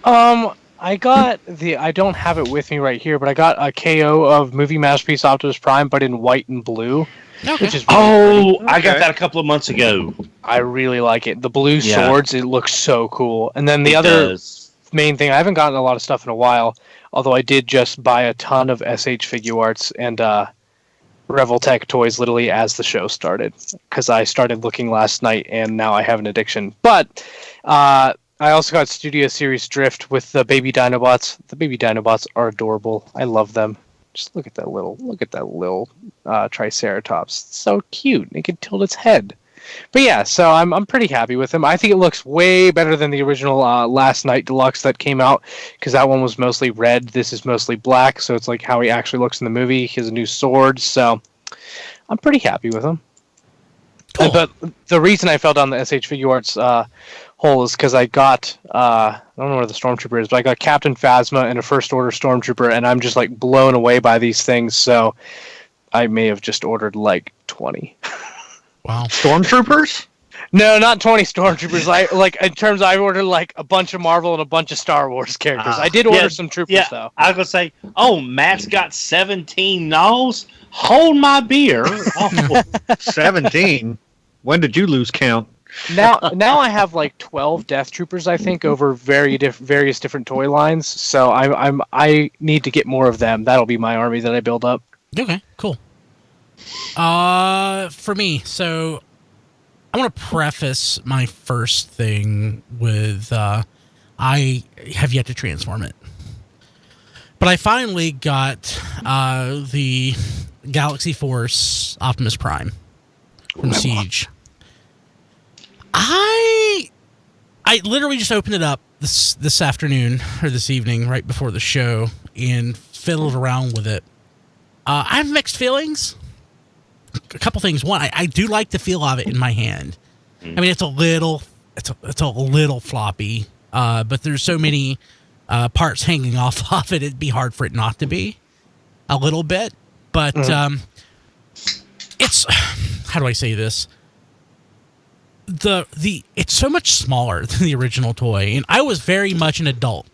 I got I don't have it with me right here, but I got a KO of Movie Masterpiece Optimus Prime, but in white and blue. Okay. Which is really pretty. I got that a couple of months ago. I really like it. The blue swords, it looks so cool. And then the other main thing, I haven't gotten a lot of stuff in a while, although I did just buy a ton of SH figure arts and Revoltech toys literally as the show started, because I started looking last night and now I have an addiction. But I also got Studio Series Drift with the baby Dinobots. The baby Dinobots are adorable. I love them. Just look at that little Triceratops. It's so cute. It can tilt its head. But yeah, so I'm pretty happy with him. I think it looks way better than the original Last Night Deluxe that came out, because that one was mostly red. This is mostly black, so it's like how he actually looks in the movie. He has a new sword, so I'm pretty happy with him. Cool. But the reason I fell down the SH figure arts hole is because I got I don't know where the Stormtrooper is, but I got Captain Phasma and a First Order Stormtrooper, and I'm just like blown away by these things. So I may have just ordered like 20. Wow. Stormtroopers? No, not 20 Stormtroopers. Like in terms, I ordered like a bunch of Marvel and a bunch of Star Wars characters. I did order some troopers though. I was gonna say, oh, Matt's got 17 nulls. Hold my beer. Oh. 17. When did you lose count? Now I have like 12 Death Troopers, I think, over various different toy lines. So I need to get more of them. That'll be my army that I build up. Okay, cool. For me, so I want to preface my first thing with I have yet to transform it, but I finally got the Galaxy Force Optimus Prime from Siege. I literally just opened it up this afternoon or this evening right before the show and fiddled around with it. I have mixed feelings. A couple things. One, I do like the feel of it in my hand. I mean, it's a little floppy, but there's so many parts hanging off of it. It'd be hard for it not to be a little bit. But it's, how do I say this? It's so much smaller than the original toy, and I was very much an adult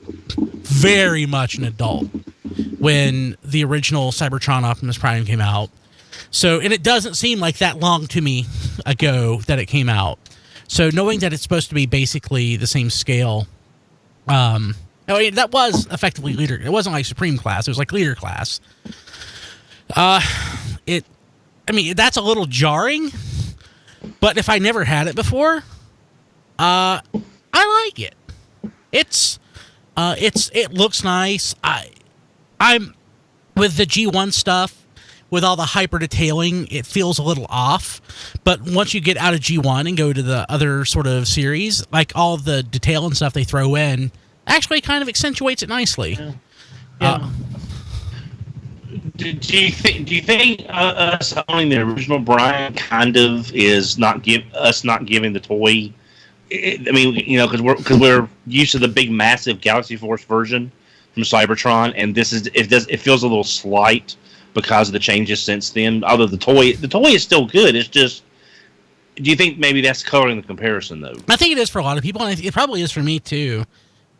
when the original Cybertron Optimus Prime came out. So, and it doesn't seem like that long to me ago that it came out. So knowing that it's supposed to be basically the same scale, that was effectively leader. It wasn't like Supreme class. It was like leader class. That's a little jarring, but if I never had it before, I like it. It looks nice. I'm with the G1 stuff. With all the hyper detailing, it feels a little off. But once you get out of G1 and go to the other sort of series, like all the detail and stuff they throw in, actually kind of accentuates it nicely. Yeah. Do you think us owning the original Brian kind of is not giving the toy? Because we're used to the big, massive Galaxy Force version from Cybertron, and it feels a little slight because of the changes since then. Although the toy is still good. It's just, do you think maybe that's coloring the comparison though? I think it is for a lot of people, and it probably is for me too.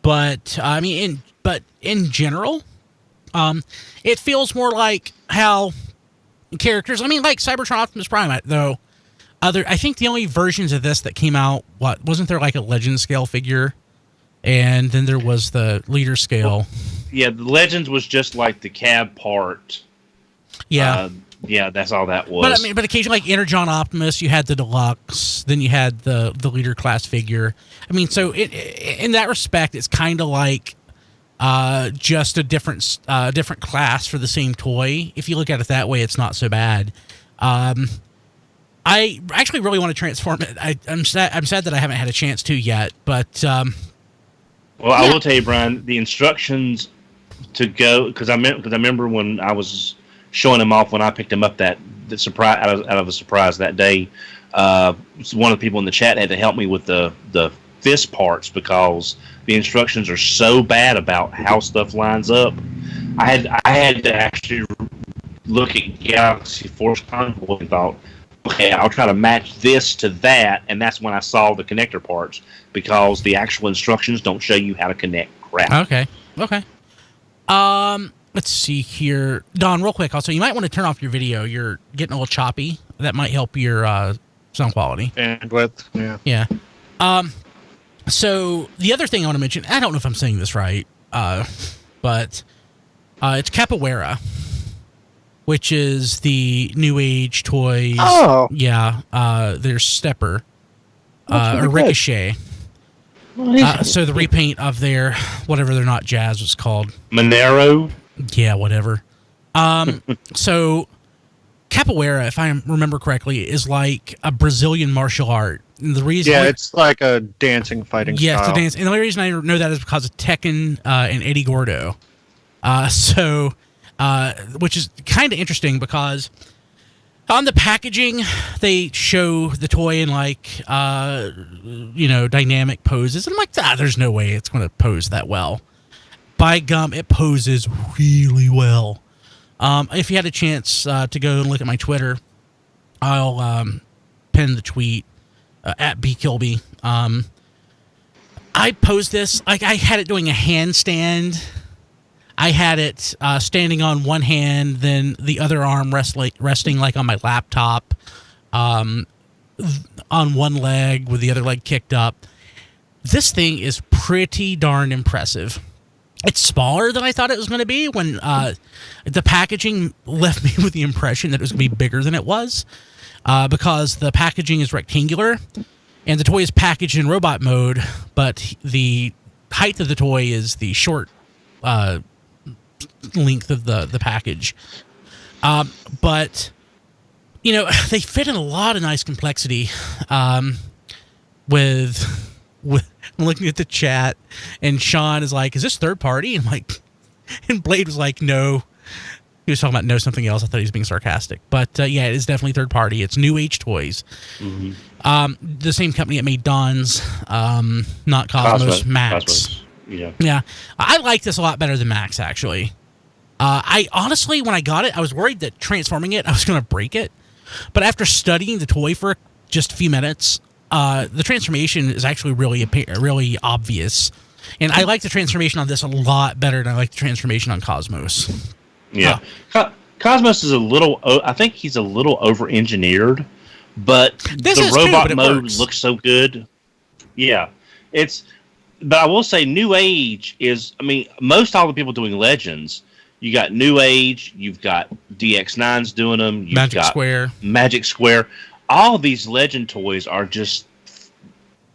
But in general, it feels more like how characters. I mean, like Cybertron Optimus Prime, though. I think the only versions of this that came out, wasn't there like a Legend scale figure, and then there was the leader scale. Well, yeah, the Legends was just like the cab part. Yeah. That's all that was. But occasionally, like Energon Optimus, you had the deluxe, then you had the leader class figure. I mean, so in that respect, it's kind of like just a different class for the same toy. If you look at it that way, it's not so bad. I actually really want to transform it. I'm sad that I haven't had a chance to yet, but I will tell you, Brian, the instructions to go, because I remember when I was showing him off when I picked him up that surprise out of a surprise that day. One of the people in the chat had to help me with the fist parts because the instructions are so bad about how stuff lines up. I had to actually look at Galaxy Force Convoy and thought, okay, I'll try to match this to that, and that's when I saw the connector parts because the actual instructions don't show you how to connect crap. Okay. Let's see here. Don, real quick, also, you might want to turn off your video. You're getting a little choppy. That might help your sound quality. Bandwidth, yeah. Yeah. So, the other thing I want to mention, I don't know if I'm saying this right, but it's Capoeira, which is the New Age toys. Oh. Yeah. There's Stepper, or Ricochet. So the repaint of their, whatever they're not jazz was called. Monero? Yeah, whatever. So Capoeira, if I remember correctly, is like a Brazilian martial art. And the reason it's like a dancing fighting style. Yeah, it's a dance. And the only reason I know that is because of Tekken and Eddie Gordo. Which is kind of interesting because On the packaging, they show the toy in dynamic poses. And I'm like, there's no way it's going to pose that well. By gum, it poses really well. If you had a chance to go and look at my Twitter, I'll pin the tweet at bkilby. I posed this, I had it doing a handstand. I had it standing on one hand, then the other arm resting like on my laptop, on one leg with the other leg kicked up. This thing is pretty darn impressive. It's smaller than I thought it was going to be when the packaging left me with the impression that it was going to be bigger than it was because the packaging is rectangular and the toy is packaged in robot mode, but the height of the toy is the short length of the package. But, they fit in a lot of nice complexity with I'm looking at the chat, and Sean is like, is this third party? And Blade was like, no. He was talking about no something else. I thought he was being sarcastic. But, yeah, it is definitely third party. It's New Age Toys. Mm-hmm. The same company that made Don's, not Cosmos, Max. Cosmos. Yeah. I like this a lot better than Max, actually. I honestly, when I got it, I was worried that transforming it, I was going to break it. But after studying the toy for just a few minutes, the transformation is actually really obvious. And I like the transformation on this a lot better than I like the transformation on Cosmos. Yeah. Cosmos is I think he's a little over-engineered, but the robot mode looks so good. Yeah. But I will say New Age is, most all the people doing Legends, you got New Age, you've got DX9s doing them, you've got Magic Square. All of these Legend toys are just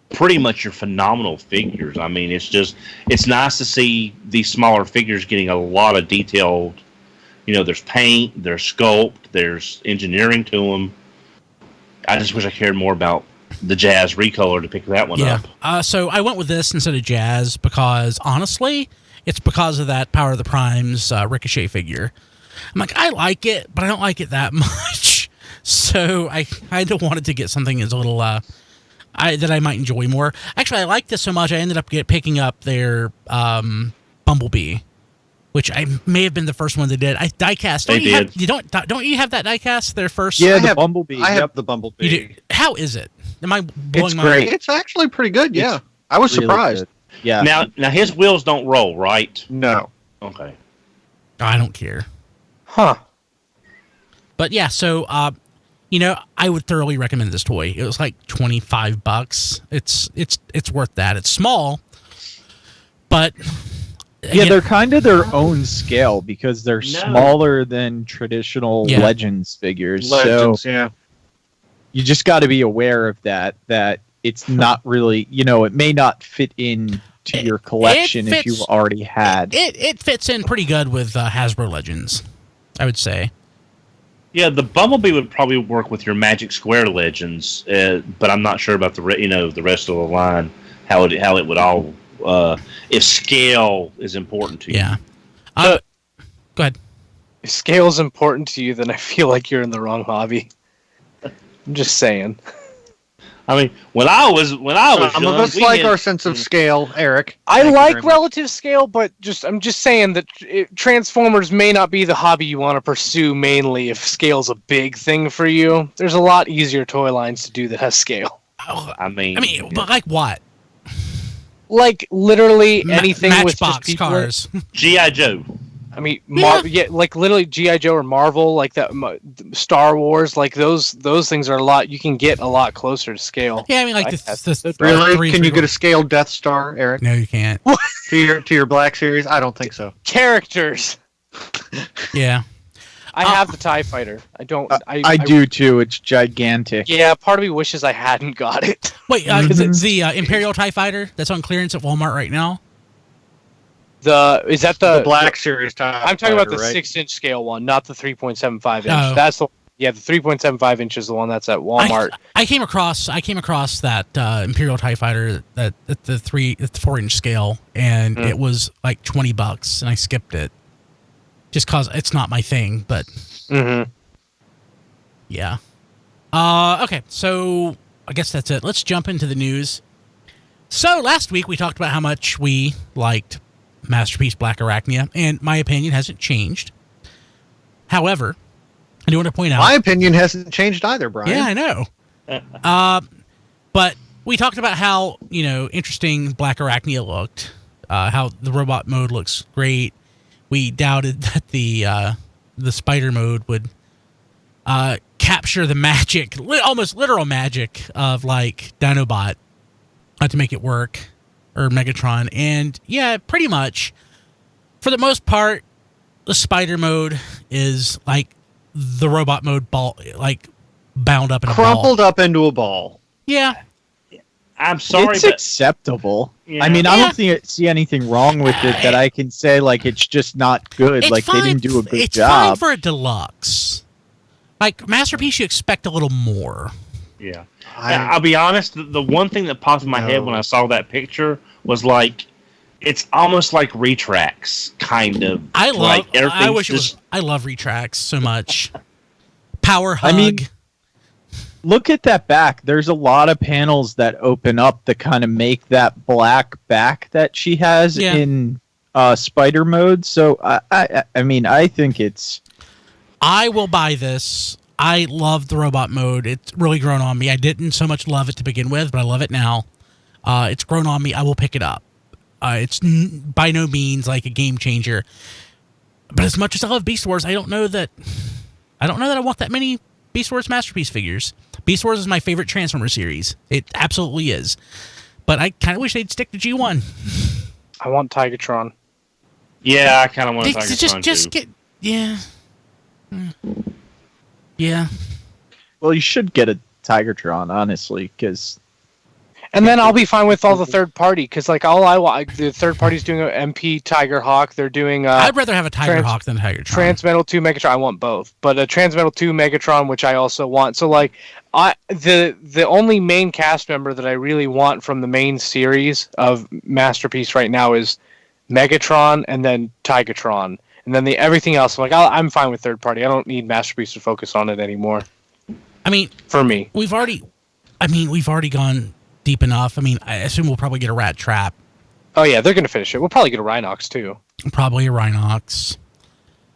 pretty much your phenomenal figures. It's nice to see these smaller figures getting a lot of detailed, there's paint, there's sculpt, there's engineering to them. I just wish I cared more about the Jazz recolor to pick that one up. So I went with this instead of Jazz because, honestly, it's because of that Power of the Primes Ricochet figure. I'm like, I like it, but I don't like it that much. So I kind of wanted to get something that's a little that I might enjoy more. Actually, I like this so much, I ended up picking up their Bumblebee, which I may have been the first one they did. Diecast. Don't you have that diecast? Their first. Yeah, the Bumblebee. I have the Bumblebee. How is it? Am I blowing my? Great. It's actually pretty good. Yeah, I was really surprised. Good. Yeah. Now his wheels don't roll, right? No. Okay. I don't care. Huh. But yeah, so I would thoroughly recommend this toy. It was like $25. It's worth that. It's small, but again, they're kind of their own scale because they're smaller than traditional Legends figures. So you just got to be aware of that it's not really, it may not fit in to your collection if you've already had. It fits in pretty good with Hasbro Legends, I would say. Yeah, the Bumblebee would probably work with your Magic Square Legends, but I'm not sure about the rest of the line, how it would all if scale is important to you. Yeah. Go ahead. If scale is important to you, then I feel like you're in the wrong hobby. I'm just saying. When I was some of us like our sense of scale, Eric. I like relative scale, but I'm just saying that Transformers may not be the hobby you want to pursue mainly if scale's a big thing for you. There's a lot easier toy lines to do that has scale. But like what? Like literally anything with Matchbox cars. G.I. Joe. Like literally G.I. Joe or Marvel, like that, Star Wars, like those things are a lot. You can get a lot closer to scale. Yeah, really? Can you get a scaled Death Star, Eric? No, you can't. to your Black Series? I don't think so. Characters. Yeah. I have the TIE Fighter. I don't. I do too. It's gigantic. Yeah, part of me wishes I hadn't got it. Wait, is it the Imperial TIE Fighter that's on clearance at Walmart right now? Is that the Black Series TIE? I'm talking about the 6-inch scale one, not the 3.75 inch. Oh. That's the 3.75 inch is the one that's at Walmart. I came across that Imperial TIE Fighter at the 4-inch scale, and it was like $20, and I skipped it just cause it's not my thing. But Yeah. Okay, so I guess that's it. Let's jump into the news. So last week we talked about how much we liked Masterpiece Black Arachnia, and my opinion hasn't changed. However, I do want to point out... My opinion hasn't changed either, Brian. Yeah, I know. But we talked about how, interesting Black Arachnia looked, how the robot mode looks great. We doubted that the spider mode would capture the magic, almost literal magic of like Dinobot to make it work, or Megatron. And yeah, pretty much for the most part, the spider mode is like the robot mode ball, like bound up in a ball. Crumpled up into a ball. Yeah. I'm sorry, it's but acceptable. Yeah. I mean, I don't see anything wrong with it that I can say like it's just not good. It's like fine, they didn't do a good it's job. fine for a deluxe. Like Masterpiece, you expect a little more. yeah. I'll be honest. The one thing that popped in my head when I saw that picture was like, it's almost like Retracts, kind of. I love. Like I wish just, it was. I love Retracts so much. Power hug. I mean, look at that back. There's a lot of panels that open up that kind of make that black back that she has in spider mode. So I mean, I think it's... I will buy this. I love the robot mode. It's really grown on me. I didn't so much love it to begin with, but I love it now. It's grown on me. I will pick it up. It's by no means like a game changer. But as much as I love Beast Wars, I don't know that I want that many Beast Wars Masterpiece figures. Beast Wars is my favorite Transformer series. It absolutely is. But I kind of wish they'd stick to G1. I want Tigatron. Yeah, I kind of want Tigatron just too. get... Yeah. Yeah. Well, you should get a Tigertron, honestly, because... And then I'll be fine with all the third party, because like all I want, the third party's doing an MP Tiger Hawk. They're doing. I'd rather have a Tiger Hawk than a Tigertron. Transmetal 2 Megatron. I want both, but a Transmetal 2 Megatron, which I also want. So like, the only main cast member that I really want from the main series of Masterpiece right now is Megatron, and then Tigatron, and then everything else. Like I'm fine with third party. I don't need Masterpiece to focus on it anymore. I mean, for me, we've already gone deep enough. I mean, I assume we'll probably get a Rat Trap. Oh yeah, they're gonna finish it. We'll probably get a Rhinox too. Probably a Rhinox.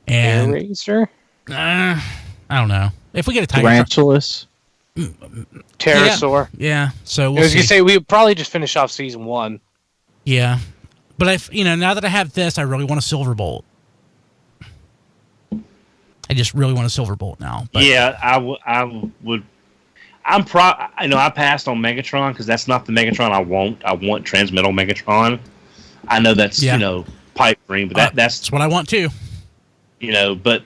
And Razor? I don't know. If we get a Tiger Tarantulas, Pterosaur. Yeah. So as you say, we probably just finish off season 1. Yeah, but now that I have this, I really want a Silverbolt. I just really want a Silverbolt now. But. Yeah, I would. I passed on Megatron because that's not the Megatron I want. I want Transmetal Megatron. I know that's pipe dream, but that's what I want too. But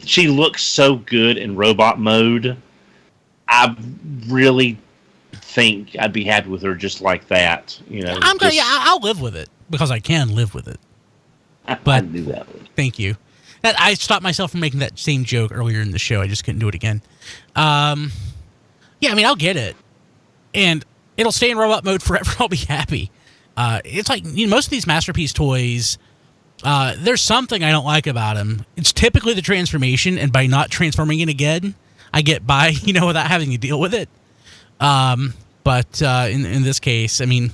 she looks so good in robot mode. I really think I'd be happy with her just like that. I'll live with it because I can live with it. But I knew that one. Thank you. I stopped myself from making that same joke earlier in the show. I just couldn't do it again. Yeah, I mean, I'll get it. And it'll stay in robot mode forever. I'll be happy. It's like, most of these Masterpiece toys, there's something I don't like about them. It's typically the transformation, and by not transforming it again, I get by, without having to deal with it. But in this case, I mean,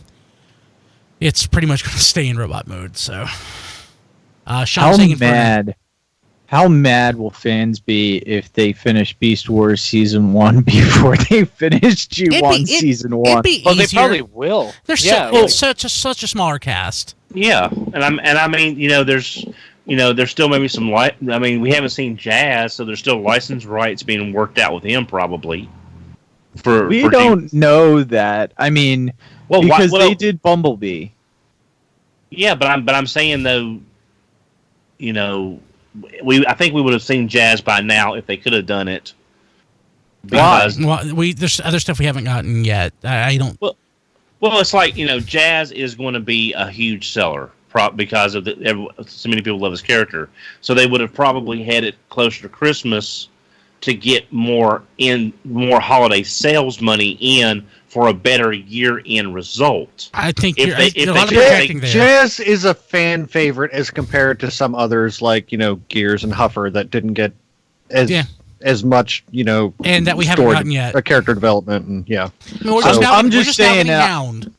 it's pretty much going to stay in robot mode, so... How mad will fans be if they finish Beast Wars Season 1 before they finish G1 Season 1? Well, they probably will. It's such a smaller cast. Yeah, and I mean, there's still maybe some we haven't seen Jazz, so there's still license rights being worked out with him probably. We don't know that. I mean, they did Bumblebee. Yeah, but I'm saying though, I think we would have seen Jazz by now if they could have done it. Because there's other stuff we haven't gotten yet. I don't. Well, it's like Jazz is going to be a huge seller because of so many people love his character. So they would have probably had it closer to Christmas to get more holiday sales money in for a better year-end result. I think a lot of projecting there. Jazz is a fan favorite as compared to some others like Gears and Huffer that didn't get as as much, and that we haven't gotten yet. Character development, and yeah. I mean, I'm just saying Hound.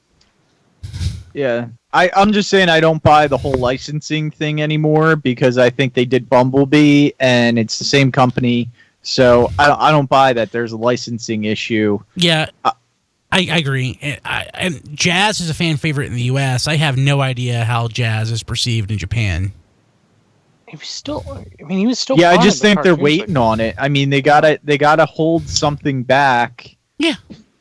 Yeah, I'm just saying I don't buy the whole licensing thing anymore because I think they did Bumblebee and it's the same company, so I don't buy that there's a licensing issue. Yeah, I agree. And Jazz is a fan favorite in the U.S. I have no idea how Jazz is perceived in Japan. He was still. Yeah, I just think they're waiting on it. I mean, they gotta hold something back. Yeah.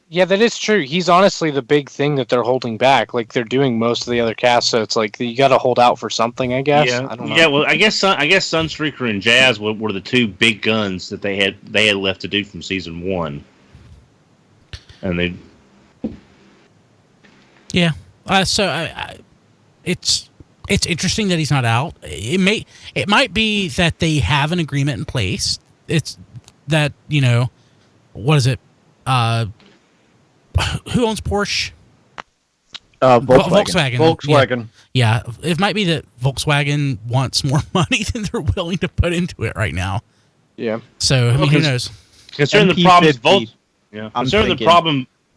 Yeah, that is true. He's honestly the big thing that they're holding back. Like they're doing most of the other casts, so it's like you got to hold out for something, I guess. Yeah, I don't know. Yeah. Well, I guess Sunstreaker and Jazz were the two big guns that they had left to do from season 1, and they. Yeah. It's interesting that he's not out. It might be that they have an agreement in place. It's that what is it? Who owns Porsche? Volkswagen. Volkswagen. Yeah, it might be that Volkswagen wants more money than they're willing to put into it right now. Yeah. So I mean, who knows? Considering the problems,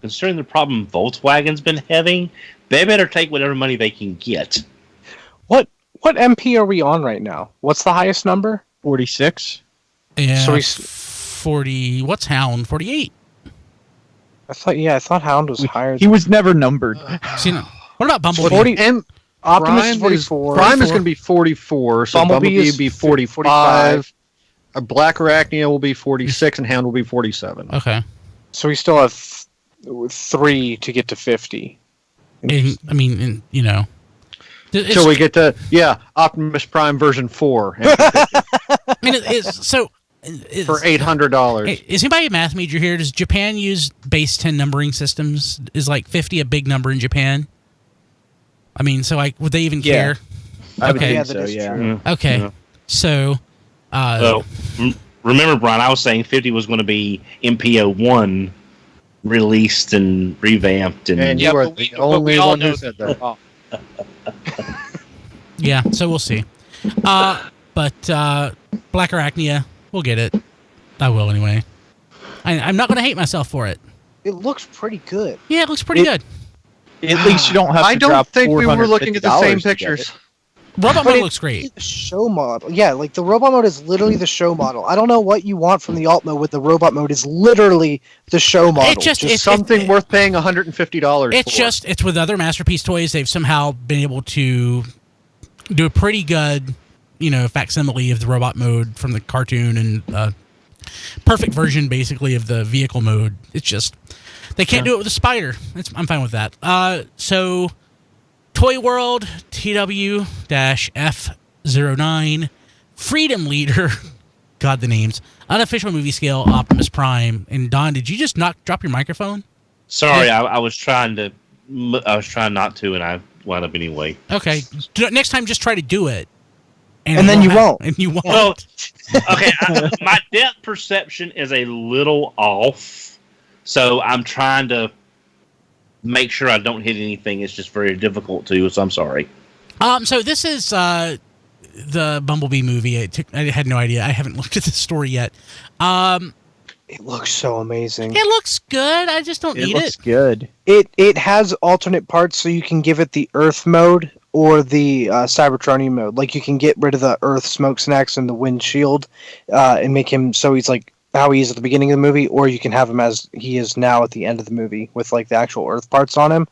considering the problem Volkswagen's been having, they better take whatever money they can get. What MP are we on right now? What's the highest number? 46. Yeah. So 40. What's Hound? 48. I thought Hound was higher. He was never numbered. What about Bumblebee? Optimus is 44. Prime is going to be 44. So Bumblebee will be 45. Black Arachnia will be 46, and Hound will be 47. Okay. So we still have 3 to get to 50. Till we get to Optimus Prime version 4. For $800. Is anybody a math major here? Does Japan use base 10 numbering systems? Is like 50 a big number in Japan? I mean, so would they even care? I would think so, yeah. Okay. Yeah. So, remember, Brian, I was saying 50 was going to be MPO1 released and revamped. And you are the only one who said that. Yeah, so we'll see. But Black Arachnia, we'll get it. I will anyway. I'm not going to hate myself for it. It looks pretty good. Yeah, it looks pretty good. At least you don't have to I don't think we were looking at the same $450 pictures. Robot mode looks great. The show model. Yeah, like the robot mode is literally the show model. I don't know what you want from the alt mode with the robot mode is literally the show model. It's something worth paying $150 for. It's with other Masterpiece toys. They've somehow been able to do a pretty good, facsimile of the robot mode from the cartoon and perfect version, basically, of the vehicle mode. It's just they can't do it with a spider. I'm fine with that. So Toy World TW-F09 Freedom Leader. God, the names. Unofficial movie scale Optimus Prime. And Don, did you just drop your microphone? Sorry, I was trying not to, and I wound up anyway. Okay. Next time, just try to do it. And then you won't. And you won't. Well, okay, my depth perception is a little off, so I'm trying to make sure I don't hit anything. It's just very difficult to, so I'm sorry. So this is the Bumblebee movie. I had no idea. I haven't looked at the story yet. It looks so amazing. It looks good. I just don't need it. It looks good. It has alternate parts, so you can give it the Earth mode or the Cybertronian mode. Like you can get rid of the Earth smokestacks and the windshield, and make him so he's like how he is at the beginning of the movie, or you can have him as he is now at the end of the movie with like the actual Earth parts on him.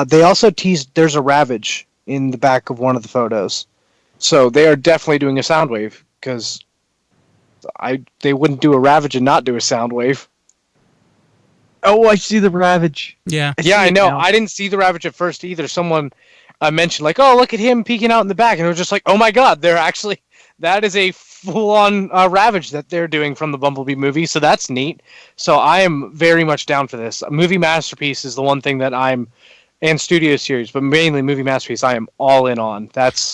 They also teased there's a Ravage in the back of one of the photos, so they are definitely doing a Soundwave because they wouldn't do a Ravage and not do a Soundwave. Oh, I see the Ravage. Yeah. I know. Now. I didn't see the Ravage at first either. Someone mentioned like, "Oh, look at him peeking out in the back," and it was just like, "Oh my God, that is a full-on Ravage that they're doing from the Bumblebee movie." So that's neat. So I am very much down for this. Movie Masterpiece is the one thing that and Studio Series, but mainly Movie Masterpiece, I am all in on.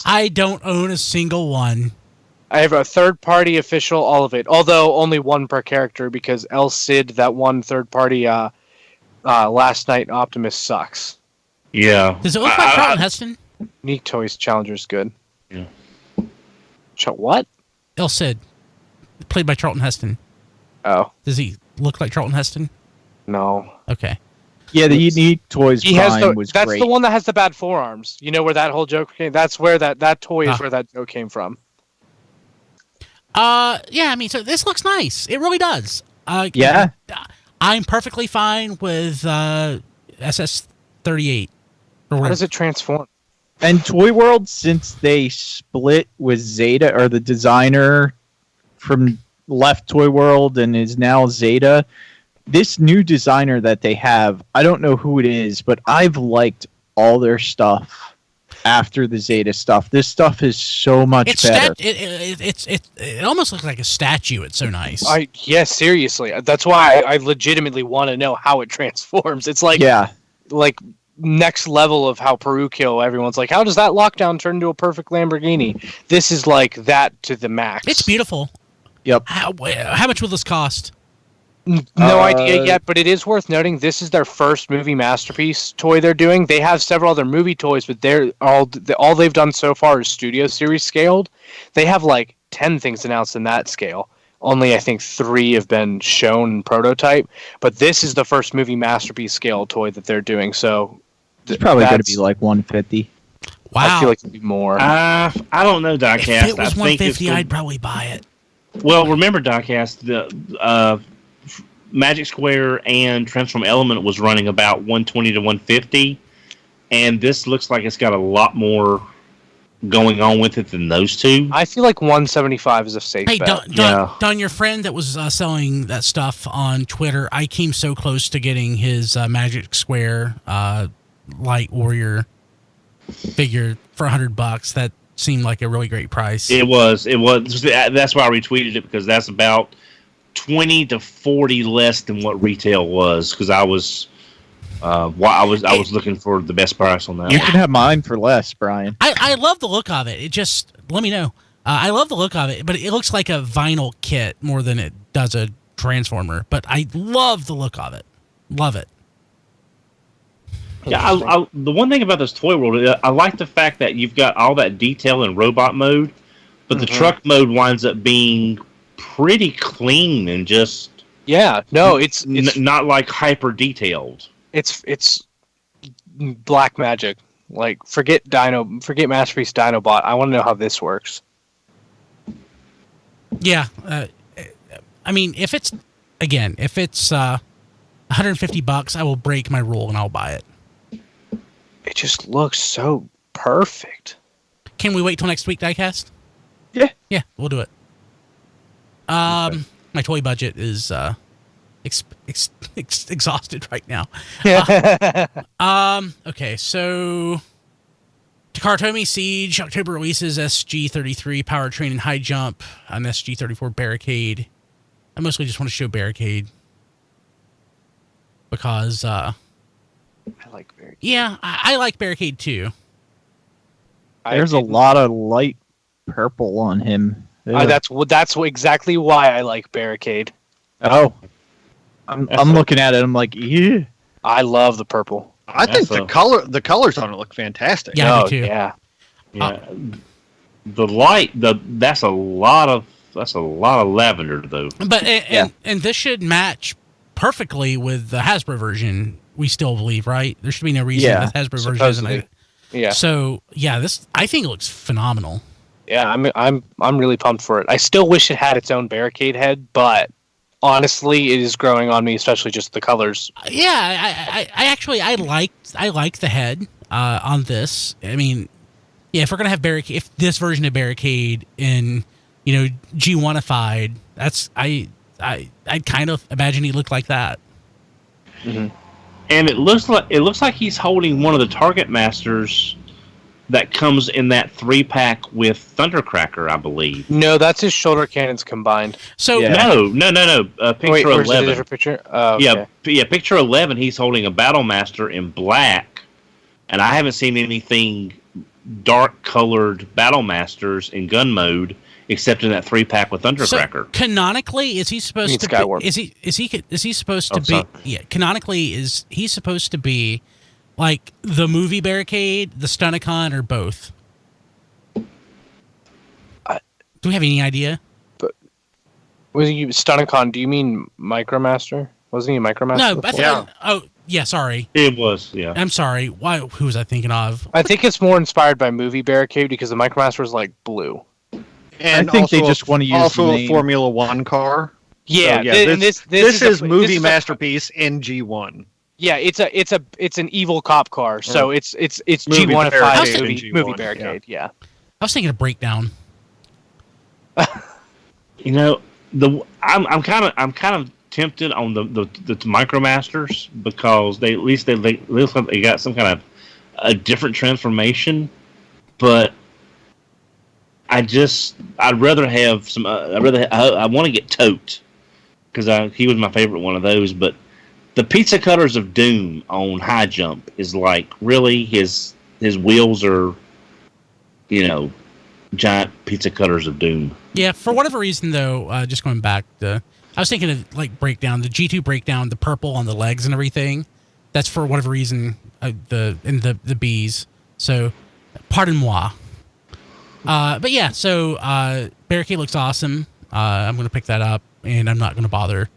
I don't own a single one. I have a third-party official, all of it. Although only one per character because El Cid, that one third-party Last Night Optimus sucks. Yeah. Does it look like Charlton Heston? Unique Toys Challenger's good. Yeah. What? El Cid, played by Charlton Heston. Oh, Does he look like Charlton Heston? no. Okay. Yeah, the Unique Toys He has Prime was that's great. the one that has the bad forearms. You know where that whole joke came? That's where that toy is Ah. where that joke came from. Yeah, I mean, so this looks nice. It really does. Yeah. I'm perfectly fine with SS38. How does it transform? And Toy World, since they split with Zeta, or the designer from left Toy World and is now Zeta, this new designer that they have, I don't know who it is, but I've liked all their stuff after the Zeta stuff. This stuff is so much better. It almost looks like a statue. It's so nice. Seriously. That's why I legitimately want to know how it transforms. It's like next level of how Peruchio, everyone's like, how does that lockdown turn into a perfect Lamborghini? This is like that to the max. It's beautiful. Yep. How much will this cost? No idea yet, but it is worth noting this is their first movie masterpiece toy they're doing. They have several other movie toys, but they're all they've done so far is Studio Series scaled. They have like 10 things announced in that scale. Only I think 3 have been shown in prototype, but this is the first movie masterpiece scale toy that they're doing. So it's probably going to be like 150. Wow. I feel like it'd be more. I don't know, Diecast. If it was 150, I'd probably buy it. Well, remember, Diecast, the Magic Square and Transform Element was running about 120 to 150, and this looks like it's got a lot more going on with it than those two. I feel like 175 is a safe bet. Don, your friend that was selling that stuff on Twitter, I came so close to getting his Magic Square Light Warrior figure for $100. That seemed like a really great price. It was. That's why I retweeted it, because that's about 20 to 40 less than what retail was, because I was looking for the best price on that. You can have mine for less, Brian. I love the look of it. It just, let me know. I love the look of it, but it looks like a vinyl kit more than it does a Transformer. But I love the look of it. Love it. Yeah, the one thing about this Toy World, I like the fact that you've got all that detail in robot mode, but the truck mode winds up being pretty clean and just it's not like hyper detailed. It's black magic. Like forget Masterpiece Dinobot. I want to know how this works. Yeah, I mean, if it's $150, I will break my rule and I'll buy it. It just looks so perfect. Can we wait till next week, Diecast? Yeah, we'll do it. My toy budget is exhausted right now. Okay, so Takara Siege, October releases SG-33 Powertrain and High Jump, an SG-34 Barricade. I mostly just want to show Barricade because I like Barricade. Yeah, I like Barricade too. There's a lot of light purple on him. That's exactly why I like Barricade. Oh, I'm looking at it. I'm like, yeah. I love the purple. I think the colors on it look fantastic. Yeah, me too. Yeah. The light, that's a lot of lavender though. But and this should match perfectly with the Hasbro version. We still believe, right? There should be no reason the Hasbro version isn't. Yeah. So this I think it looks phenomenal. Yeah, I'm really pumped for it. I still wish it had its own Barricade head, but honestly, it is growing on me, especially just the colors. Yeah, I like the head on this. I mean, yeah, if we're gonna have Barricade, if this version of Barricade in G1ified, that's I kind of imagine he looked like that. Mm-hmm. And it looks like he's holding one of the Target Masters that comes in that 3-pack with Thundercracker, I believe. No, that's his shoulder cannons combined. So no. Picture 11. Is it a picture? Oh, okay. Yeah. Picture 11. He's holding a Battle Master in black, and I haven't seen anything dark-colored Battle Masters in gun mode except in that 3-pack with Thundercracker. So canonically, is he supposed to Skywarp. be? Is he supposed to be? Sorry. Yeah, canonically, is he supposed to be like the movie Barricade, the Stunticon, or both? Do we have any idea? Was he Stunnicon? Do you mean Micromaster? Wasn't he a Micromaster? No, before? Oh, yeah. Sorry, It was, yeah. I'm sorry. Why? Who was I thinking of? I think it's more inspired by Movie Barricade because the Micromaster was like blue. And I think they also just want to use also the a name. Formula One car. Yeah, So, yeah. This is movie this is masterpiece in G1. Yeah, it's an evil cop car. So it's Movie G1 at 5 Barricade movie, in G1, movie Barricade. Yeah. I was thinking of Breakdown. You know, I'm kind of tempted on the Micromasters because they looks like they got some kind of a different transformation, but I'd rather have some. I want to get Tote because he was my favorite one of those. But the Pizza Cutters of Doom on High Jump is like really his wheels are, giant pizza cutters of doom. Yeah, for whatever reason though, just going back, I was thinking of like Breakdown, the G2 Breakdown, the purple on the legs and everything. That's for whatever reason the bees. So, pardon moi. But yeah, so Barricade looks awesome. I'm gonna pick that up, and I'm not gonna bother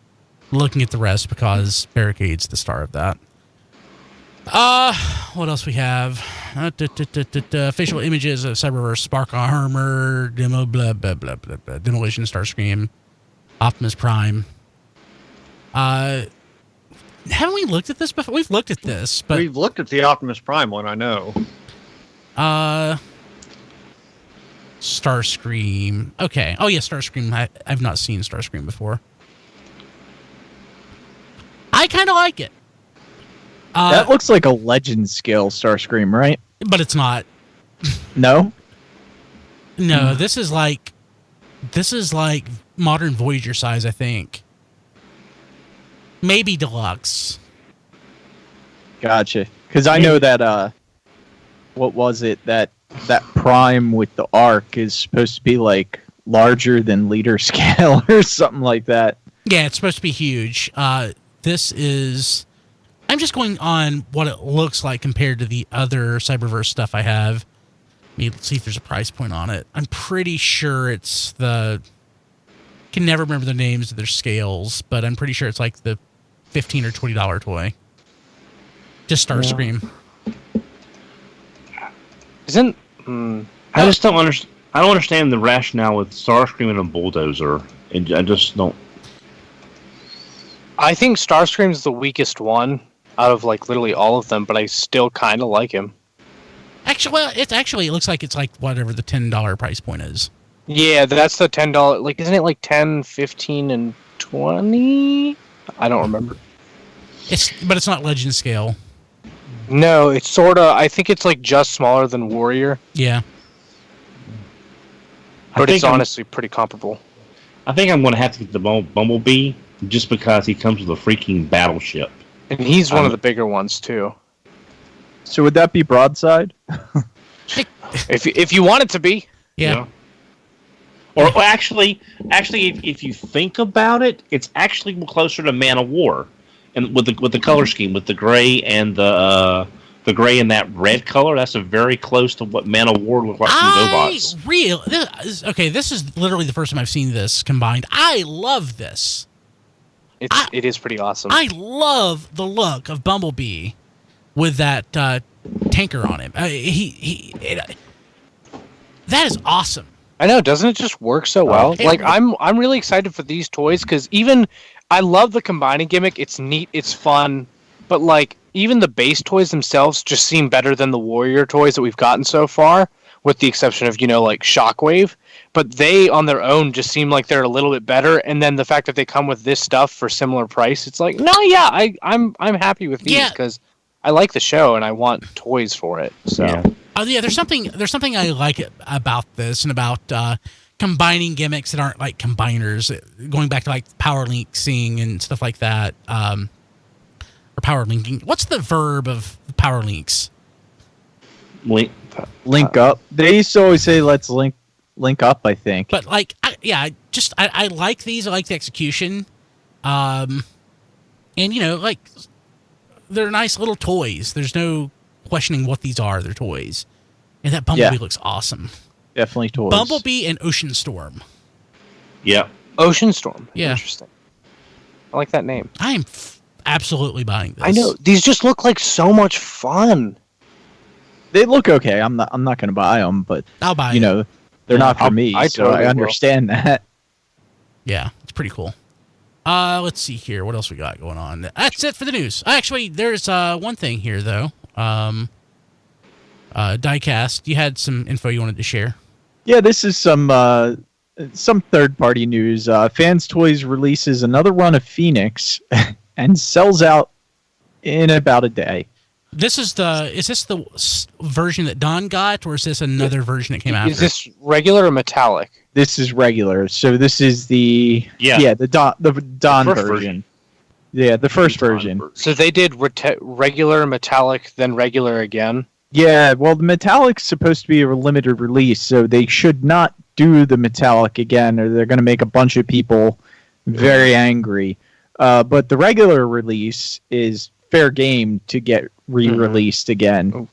looking at the rest because Barricade's the star of that. What else we have? Official images of Cyberverse, Spark Armor, Demo, blah, blah, blah, blah, blah, Demolition, Starscream, Optimus Prime. Haven't we looked at this before? We've looked at this, but... We've looked at the Optimus Prime one, I know. Starscream. Okay. Oh, yeah, Starscream. I've not seen Starscream before. I kind of like it. That looks like a legend scale Starscream, right? But it's not. No? No, this is like modern Voyager size, I think. Maybe deluxe. Gotcha. Because I know that, what was it? That Prime with the Arc is supposed to be like larger than liter scale or something like that. Yeah, it's supposed to be huge. This is... I'm just going on what it looks like compared to the other Cyberverse stuff I have. Let's see if there's a price point on it. I'm pretty sure it's the... can never remember the names of their scales, but I'm pretty sure it's like the $15 or $20 toy. Just Starscream. Isn't... I just don't understand. I don't understand the rationale with Starscream and a bulldozer. I just don't... I think Starscream's the weakest one out of like literally all of them, but I still kind of like him. Actually, well, it looks like it's like whatever the $10 price point is. Yeah, that's the $10. Like, isn't it like 10, 15, and 20? I don't remember. But it's not legend scale. No, it's sort of. I think it's like just smaller than Warrior. Yeah. But it's honestly pretty comparable. I think I'm going to have to get the Bumblebee just because he comes with a freaking battleship. And he's one of the bigger ones too. So would that be Broadside? if you want it to be. Yeah. Or actually, if you think about it, it's actually closer to Man of War, and with the color scheme, with the gray and the gray and that red color, that's very close to what Man of War looked like from GoBots. Okay, this is literally the first time I've seen this combined. I love this. It is pretty awesome. I love the look of Bumblebee with that tanker on him. That is awesome. I know, doesn't it just work so well? I'm really excited for these toys because even I love the combining gimmick. It's neat, it's fun, but like even the base toys themselves just seem better than the Warrior toys that we've gotten so far, with the exception of like Shockwave. But they on their own just seem like they're a little bit better. And then the fact that they come with this stuff for similar price, it's like I'm happy with these because I like the show and I want toys for it. So. Yeah. There's something I like about this and about combining gimmicks that aren't like combiners, going back to like power linking and stuff like that, or power linking. What's the verb of power links? Link up. They used to always say, "Let's link up." I think. But like, I like these. I like the execution, and like they're nice little toys. There's no questioning what these are. They're toys. And that Bumblebee looks awesome. Definitely toys. Bumblebee and Ocean Storm. Yeah. Ocean Storm. Yeah. Interesting. I like that name. I am absolutely buying this. I know. These just look like so much fun. They look okay. I'm not going to buy them, but I'll buy you it. know, they're not for me, I so totally I will. understand that. Yeah, it's pretty cool. Let's see here. What else we got going on? That's it for the news. Actually, there's one thing here though. Diecast, you had some info you wanted to share. Yeah, this is some third-party news. Fans Toys releases another run of Phoenix and sells out in about a day. Is this the version that Don got, or is this another version that came out? Is this regular or metallic? This is regular. So this is the Don version. Yeah, the first version. So they did regular, metallic, then regular again? Yeah, well, the metallic's supposed to be a limited release, so they should not do the metallic again, or they're going to make a bunch of people very angry. But the regular release is fair game to get re-released again.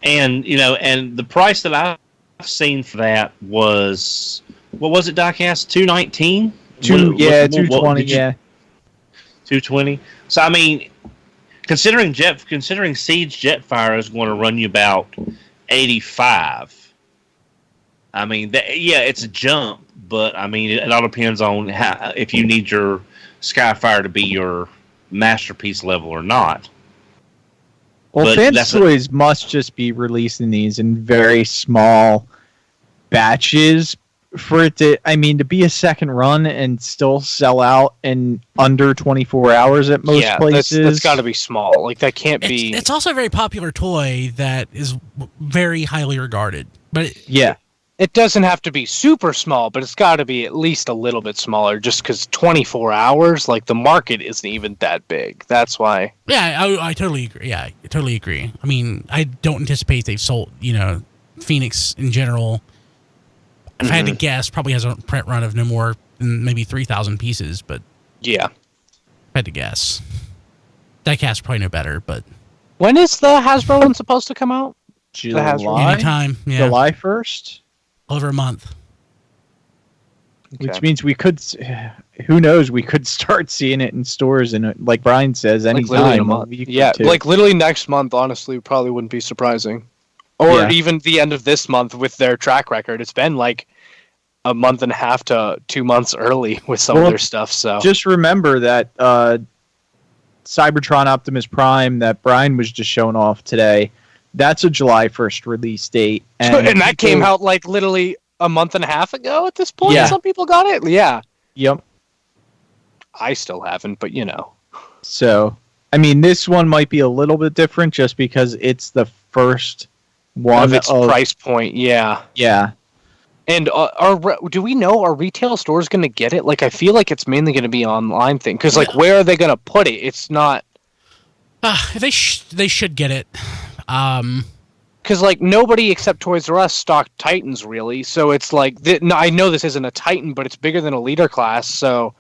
And and the price that I've seen for that was, what was it, Diecast? $219? $220. Yeah, $220. So I mean, considering Siege Jetfire is going to run you about $85. I mean, it's a jump, but I mean, it all depends on if you need your Skyfire to be your masterpiece level or not. Well, Fans Toys must just be releasing these in very small batches for it to be a second run and still sell out in under 24 hours at most places. That's got to be small. Like, that can't be... It's also a very popular toy that is very highly regarded. But it doesn't have to be super small, but it's got to be at least a little bit smaller, just because 24 hours, like, the market isn't even that big. That's why. Yeah, I totally agree. Yeah, I totally agree. I mean, I don't anticipate they've sold, Phoenix in general. If I had to guess, probably has a print run of no more than maybe 3,000 pieces, but... Yeah. If I had to guess. Diecast probably know better, but... When is the Hasbro one supposed to come out? July? Anytime, yeah. July 1st? Over a month. Okay. Which means we could... Who knows? We could start seeing it in stores, and like Brian says, anytime. Like literally next month, honestly, probably wouldn't be surprising. Or even the end of this month with their track record. It's been like a month and a half to 2 months early with some of their stuff. So just remember that Cybertron Optimus Prime that Brian was just showing off today, that's a July 1st release date. And that came out like literally a month and a half ago at this point. Yeah. Some people got it. Yeah. Yep. I still haven't, but So, I mean, this one might be a little bit different just because it's the first one of its price point. Yeah. Yeah. And do we know, are retail stores going to get it? Like, I feel like it's mainly going to be online thing. Because, like, where are they going to put it? It's not... They should get it. Because, like, nobody except Toys R Us stocked Titans, really. So it's like... I know this isn't a Titan, but it's bigger than a leader class. So,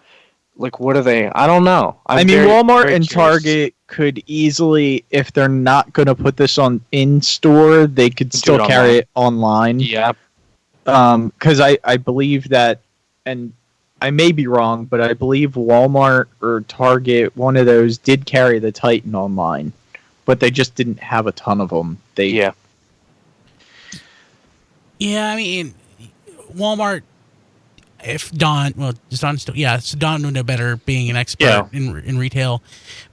like, what are they... I don't know. Walmart and Target could easily, if they're not going to put this on in-store, they could still carry it online. Yeah. Because I believe that, and I may be wrong, but I believe Walmart or Target, one of those, did carry the Titan online, but they just didn't have a ton of them. Yeah, I mean, Walmart, if Don, well, is Don still, so Don would know better being an expert in retail,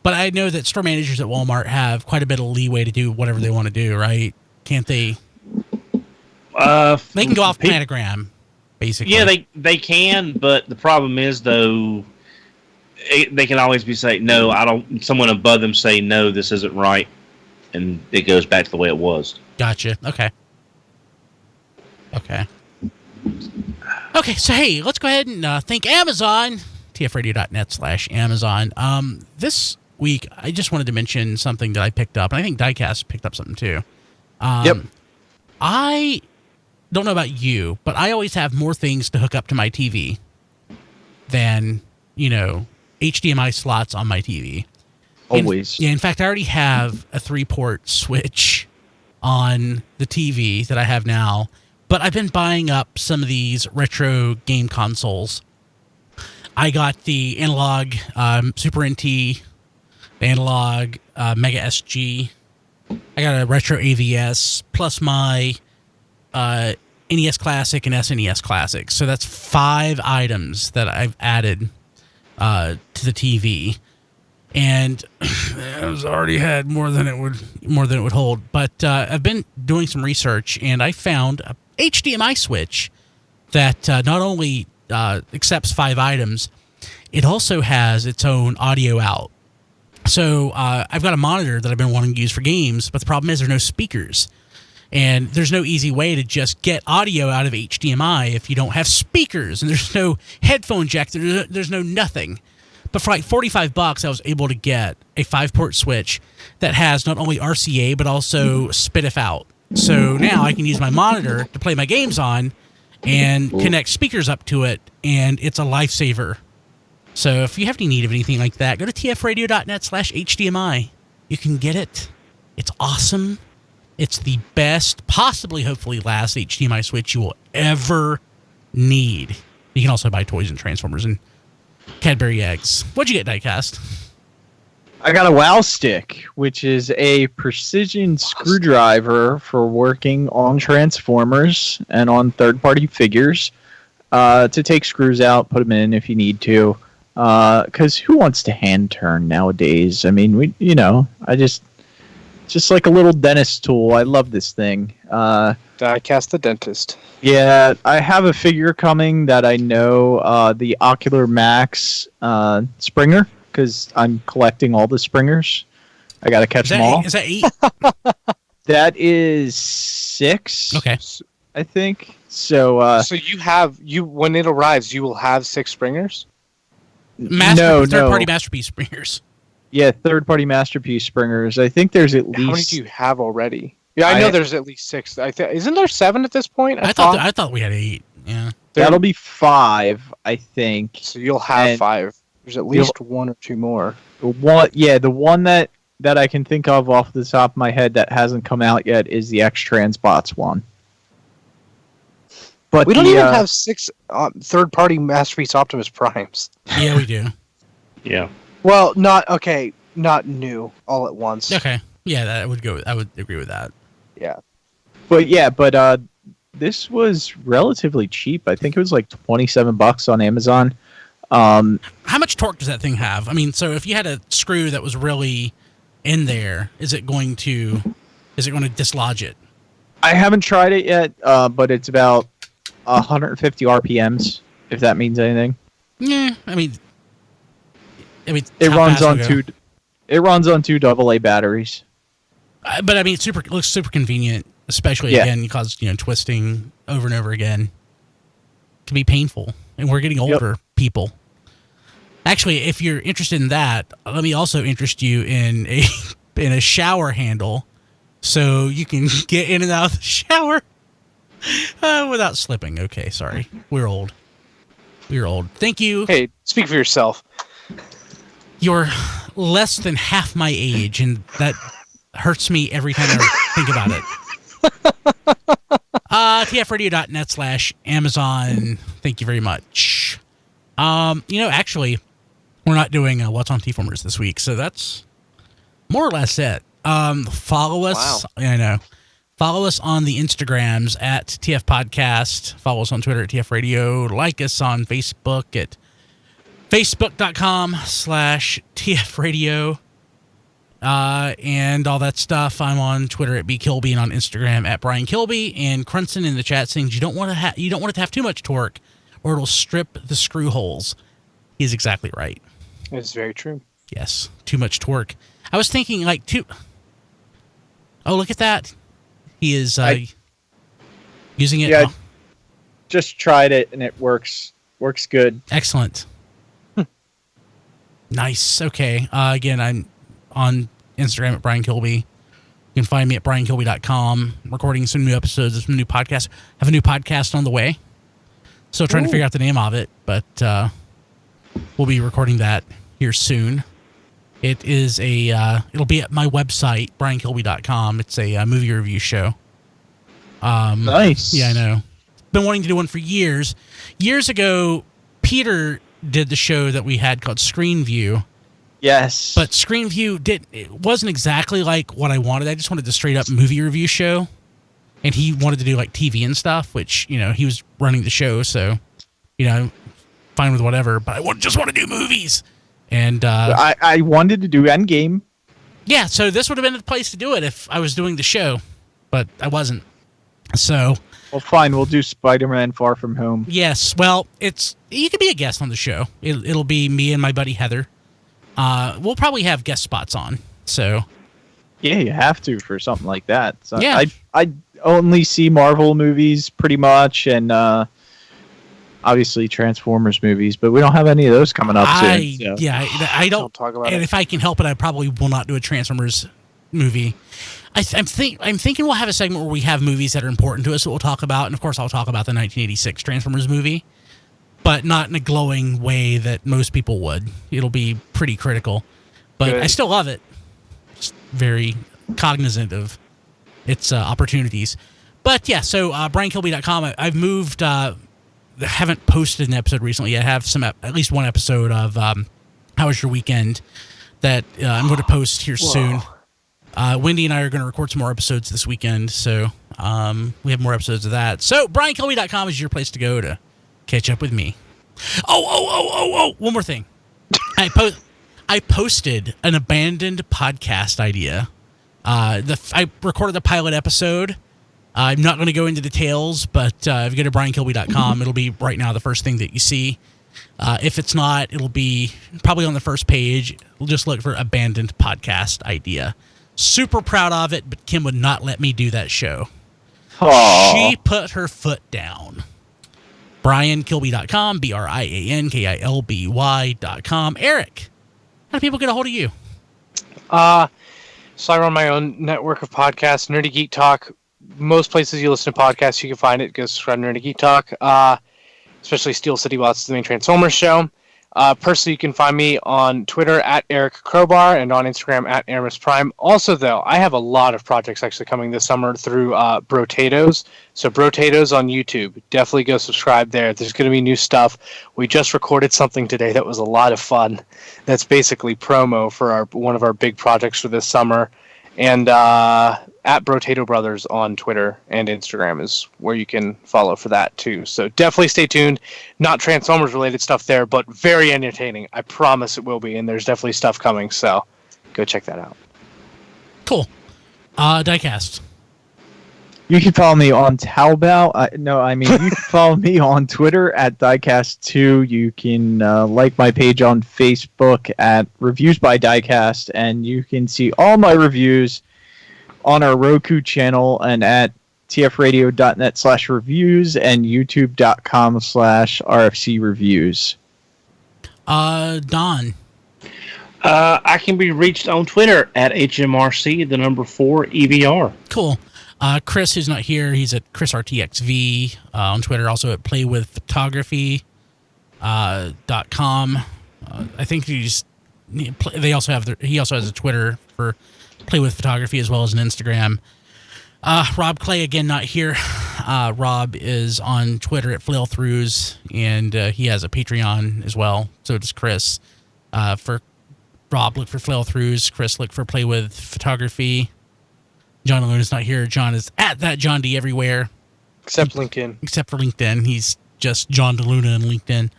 but I know that store managers at Walmart have quite a bit of leeway to do whatever they want to do, right? Can't they? They can go off planogram, basically. Yeah, they can, but the problem is, though, they can always be saying, no, I don't, someone above them say, no, this isn't right, and it goes back to the way it was. Gotcha. Okay, so hey, let's go ahead and thank Amazon, tfradio.net/Amazon. This week, I just wanted to mention something that I picked up, and I think Diecast picked up something too. I don't know about you, but I always have more things to hook up to my TV than, HDMI slots on my TV. Always. In fact, I already have a 3-port switch on the TV that I have now But I've been buying up some of these retro game consoles. I got the analog Super NT, the analog Mega SG. I got a retro AVS plus my NES Classic and SNES Classic. So that's 5 items that I've added to the TV. And it was already had more than it would hold. But I've been doing some research, and I found a HDMI switch that not only accepts 5 items, it also has its own audio out. So I've got a monitor that I've been wanting to use for games, but the problem is there's no speakers. And there's no easy way to just get audio out of HDMI if you don't have speakers. And there's no headphone jack. There's no nothing. But for like $45, I was able to get a 5-port switch that has not only RCA, but also SPDIF out. So now I can use my monitor to play my games on and connect speakers up to it, and it's a lifesaver. So if you have any need of anything like that, go to tfradio.net/HDMI. You can get it. It's awesome. It's the best, possibly, hopefully, last HDMI switch you will ever need. You can also buy toys and Transformers and Cadbury eggs. What'd you get, Diecast? I got a WOW stick, which is a precision screwdriver for working on Transformers and on third-party figures to take screws out, put them in if you need to. Because who wants to hand turn nowadays? I mean, just like a little dentist tool. I love this thing. Diecast the dentist. Yeah, I have a figure coming that I know, the Ocular Max Springer, because I'm collecting all the Springers. I got to catch them all. Is that 8? That is 6. Okay. I think. So So when it arrives, you will have 6 Springers? Third-party Masterpiece Springers. Yeah, third-party Masterpiece Springers. I think there's at least... How many do you have already? Yeah, I know there's at least 6. Isn't there 7 at this point? I thought we had 8. Yeah. That'll be 5, I think. So you'll have 5. There's at least 1 or 2 more. The one that I can think of off the top of my head that hasn't come out yet is the X-Transbots one. But we don't even have 6 third-party Masterpiece Optimus Primes. Yeah, we do. Yeah. Well, not new all at once. Okay. Yeah, I would agree with that. Yeah. But this was relatively cheap. I think it was like $27 on Amazon. How much torque does that thing have? I mean, so if you had a screw that was really in there, is it going to dislodge it? I haven't tried it yet, but it's about 150 RPMs, if that means anything. Yeah, I mean, it runs on two AA batteries. But I mean, it looks super convenient, especially again because twisting over and over again can be painful, and we're getting older people. Actually, if you're interested in that, let me also interest you in a shower handle, so you can get in and out of the shower without slipping. Okay, sorry, we're old. Thank you. Hey, speak for yourself. You're less than half my age, and that hurts me every time I think about it. tfradio.net/Amazon. Thank you very much. Actually, we're not doing What's on T-Formers this week, so that's more or less it. Follow us. Wow. I know. Follow us on the Instagrams at TF Podcast. Follow us on Twitter at TF Radio. Like us on Facebook at facebook.com/TF Radio. And all that stuff. I'm on Twitter at BKilby and on Instagram at Brian Kilby. And Crunson in the chat saying you don't want it to have too much torque, or it'll strip the screw holes. He's exactly right. It's very true. Yes, too much torque. I was thinking Oh, look at that! He is using it. Yeah, just tried it and it works good. Excellent. Nice. Okay. Again, I'm on Instagram at Brian Kilby. You can find me at briankilby.com. Recording some new episodes of some new podcasts. Have a new podcast on the way. Still trying to figure out the name of it, but we'll be recording that here soon. It is it'll be at my website, briankilby.com. It's a movie review show. Nice. Yeah, I know. Been wanting to do one for years. Years ago, Peter did the show that we had called Screen View. Yes. But Screen View it wasn't exactly like what I wanted. I just wanted a straight up movie review show. And he wanted to do like TV and stuff, which, he was running the show, so, fine with whatever. But I just want to do movies. And I wanted to do Endgame. Yeah, so this would have been the place to do it if I was doing the show. But I wasn't. So... Well, fine. We'll do Spider-Man Far From Home. Yes. Well, you could be a guest on the show. It'll be me and my buddy Heather. We'll probably have guest spots on. So. Yeah, you have to for something like that. So yeah. I only see Marvel movies pretty much, and obviously Transformers movies, but we don't have any of those coming up soon. So. Yeah, I don't talk about and it. if I can help it, I probably will not do a Transformers movie. I'm thinking we'll have a segment where we have movies that are important to us that we'll talk about, and of course I'll talk about the 1986 Transformers movie, but not in a glowing way that most people would. It'll be pretty critical, but Good. I still love it. Just very cognizant of its opportunities. But yeah, so BrianKilby.com. I've moved. Haven't posted an episode recently. I have at least one episode of How Was Your Weekend that I'm going to post here soon. Wendy and I are going to record some more episodes this weekend, so we have more episodes of that. So, BrianKilby.com is your place to go to catch up with me. Oh! One more thing. I posted an abandoned podcast idea. I recorded the pilot episode. I'm not going to go into details, but if you go to BrianKilby.com, it'll be right now the first thing that you see. If it's not, it'll be probably on the first page. We'll just look for abandoned podcast idea. Super proud of it, but Kim would not let me do that show. Aww. She put her foot down. BrianKilby.com, BrianKilby.com. Eric, how do people get a hold of you? So I run my own network of podcasts, Nerdy Geek Talk. Most places you listen to podcasts, you can find it. Go subscribe to Nerdy Geek Talk, especially Steel City while it's the main Transformers show. Personally, you can find me on Twitter at Eric Crowbar and on Instagram at Optimus Prime. Also, though, I have a lot of projects actually coming this summer through Brotatoes. So Brotatoes on YouTube. Definitely go subscribe there. There's going to be new stuff. We just recorded something today that was a lot of fun. That's basically promo for one of our big projects for this summer. And at Brotato Brothers on Twitter and Instagram is where you can follow for that too. So definitely stay tuned. Not Transformers related stuff there, but very entertaining. I promise it will be, and there's definitely stuff coming. So go check that out. Cool. Diecast. You can follow me on Taobao. You can follow me on Twitter at Diecast2. You can like my page on Facebook at Reviews by Diecast, and you can see all my reviews on our Roku channel and at tfradio.net/reviews and youtube.com/rfcreviews. Don. I can be reached on Twitter at HMRC4EVR. Cool. Chris, who's not here, he's at ChrisRTXV on Twitter, also at playwithphotography.com. I think he also has a Twitter for Play With Photography as well as an Instagram. Rob Clay, again, not here. Rob is on Twitter at Flailthroughs, and he has a Patreon as well. So does Chris. For Rob, look for Flailthroughs. Chris, look for Play With Photography. John Luna's not here. John is at that John D everywhere. Except LinkedIn. Except for LinkedIn. He's just John DeLuna on LinkedIn.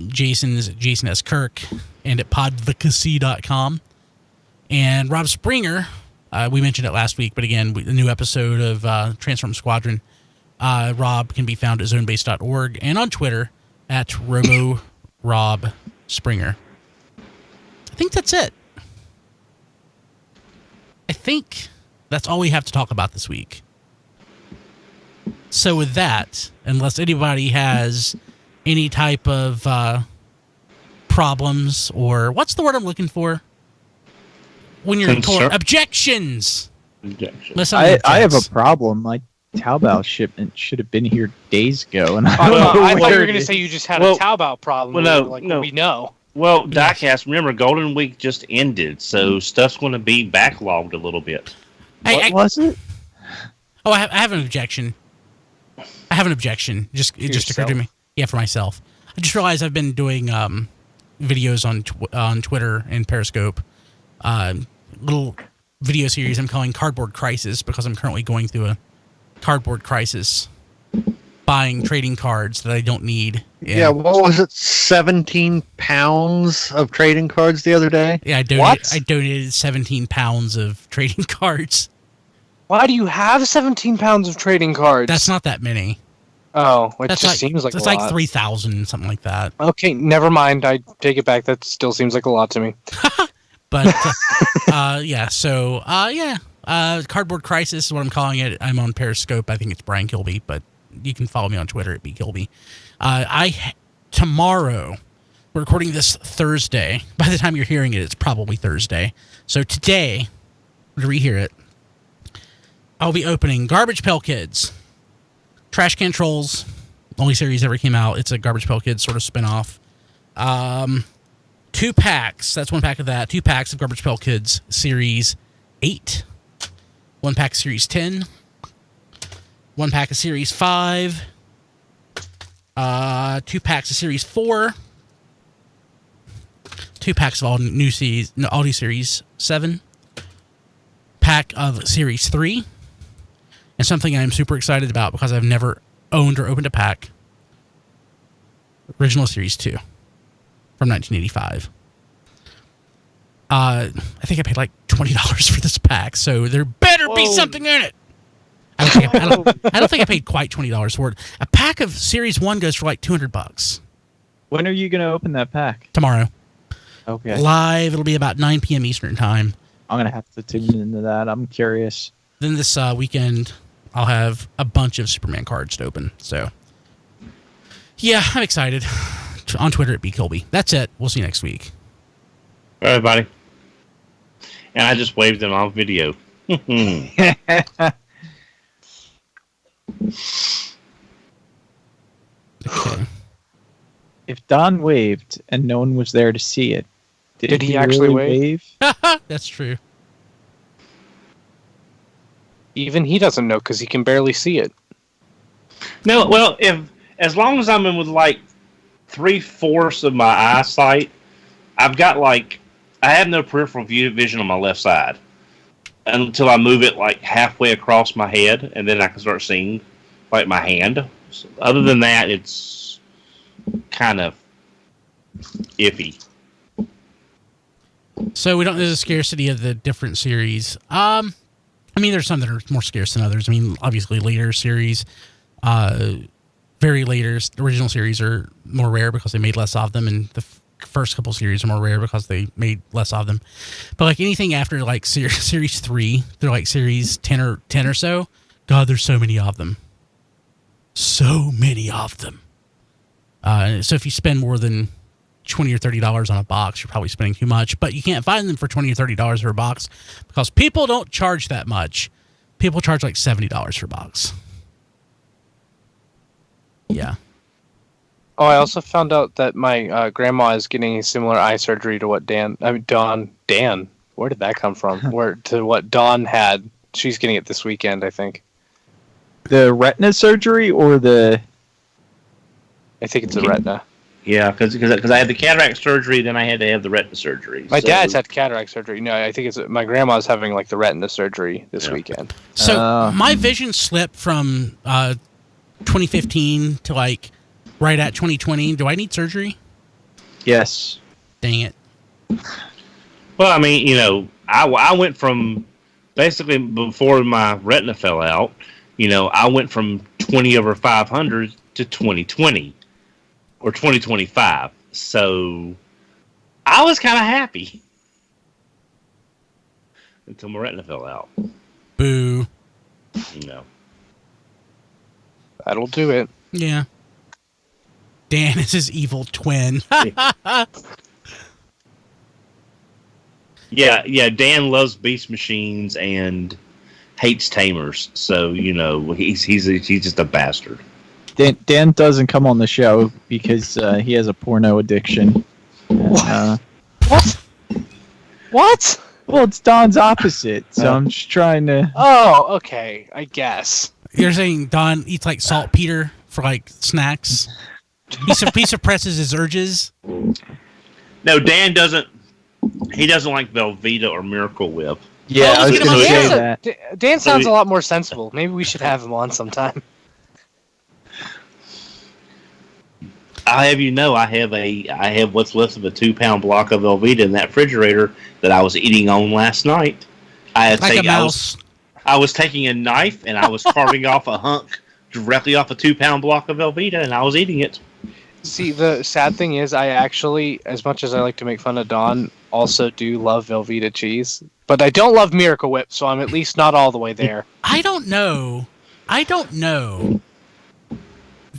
Jason is at Jason S. Kirk and at podvocacy.com. And Rob Springer, we mentioned it last week, but again, the new episode of Transform Squadron. Rob can be found at zonebase.org and on Twitter at RoboRobSpringer. I think that's it. I think that's all we have to talk about this week. So with that, unless anybody has any type of problems or what's the word I'm looking for? When you're in court, objections. I have a problem. My Taobao shipment should have been here days ago, and I thought you were going to say you just had a Taobao problem. Well, no. We know. Well, Diecast, remember, Golden Week just ended, so stuff's going to be backlogged a little bit. What was it? Oh, I have an objection. Just occurred to me. Yeah, for myself. I just realized I've been doing videos on Twitter and Periscope. Little video series I'm calling Cardboard Crisis because I'm currently going through a cardboard crisis, buying trading cards that I don't need. Yeah, what was it? 17 pounds of trading cards the other day? Yeah, I donated 17 pounds of trading cards. Why do you have 17 pounds of trading cards? That's not that many. Oh, seems like a lot. It's like 3,000, something like that. Okay, never mind. I take it back. That still seems like a lot to me. But, Cardboard Crisis is what I'm calling it. I'm on Periscope. I think it's Brian Kilby, but you can follow me on Twitter at bkilby. Tomorrow, we're recording this Thursday. By the time you're hearing it, it's probably Thursday. So today, to rehear it, I'll be opening Garbage Pail Kids. Trash Can Trolls, only series ever came out. It's a Garbage Pail Kids sort of spinoff. 2 packs. That's 1 pack of that. 2 packs of Garbage Pail Kids Series 8. 1 pack of Series 10. 1 pack of Series 5. 2 packs of Series 4. 2 packs of all new Series 7. Pack of Series 3. And something I'm super excited about because I've never owned or opened a pack. Original Series 2 from 1985. I think I paid like $20 for this pack, so there better be something in it. I don't think I paid quite $20 for it. A pack of Series 1 goes for like $200. When are you going to open that pack? Tomorrow. Okay. Live, it'll be about 9 p.m. Eastern time. I'm going to have to tune into that. I'm curious. Then this weekend, I'll have a bunch of Superman cards to open. So, yeah, I'm excited. On Twitter at bkilby. That's it. We'll see you next week. All right, everybody. And I just waved them on video. Okay. If Don waved and no one was there to see it, did he actually wave? That's true. Even he doesn't know because he can barely see it. No, well, as long as I'm in with like 3/4 of my eyesight, I've got like I have no peripheral vision on my left side until I move it like halfway across my head, and then I can start seeing like my hand. So other than that, it's kind of iffy. So we don't know the scarcity of the different series. I mean, there's some that are more scarce than others. I mean, obviously later series, very later original series are more rare because they made less of them, and the first couple series are more rare because they made less of them. But like anything after like series 3, they're like series 10 or so. God, there's so many of them. So many of them. So if you spend more than $20 or $30 on a box, you're probably spending too much. But you can't find them for $20 or $30 for a box because people don't charge that much. People charge like $70 for a box. Yeah. Oh, I also found out that my grandma is getting a similar eye surgery to what Dan. Where did that come from? To what Dawn had. She's getting it this weekend, I think. The retina surgery or the? I think it's a retina. Yeah, because I had the cataract surgery, then I had to have the retina surgery. My dad's had cataract surgery. No, I think it's my grandma's having like the retina surgery this weekend. So my vision slipped from 2015 to like right at 2020. Do I need surgery? Yes. Dang it. Well, I mean, I went from basically before my retina fell out. I went from 20/500 to 20/20 or 20/25. So I was kind of happy until my retina fell out. Boo. That'll do it. Yeah. Dan is his evil twin. Yeah. Dan loves beast machines and hates tamers. So he's just a bastard. Dan doesn't come on the show because he has a porno addiction. What? Well, it's Don's opposite, so I'm just trying to. Oh, okay. I guess. You're saying Don eats like saltpeter for like snacks? He suppresses his urges. No, Dan doesn't. He doesn't like Velveeta or Miracle Whip. Yeah, Oh, I was let's going to get him say on that. Dan sounds a lot more sensible. Maybe we should have him on sometime. I have what's left of a 2-pound block of Velveeta in that refrigerator that I was eating on last night. Like a mouse. I was taking a knife and I was carving off a hunk directly off a 2-pound block of Velveeta, and I was eating it. See, the sad thing is, I actually, as much as I like to make fun of Don, also do love Velveeta cheese. But I don't love Miracle Whip, so I'm at least not all the way there. I don't know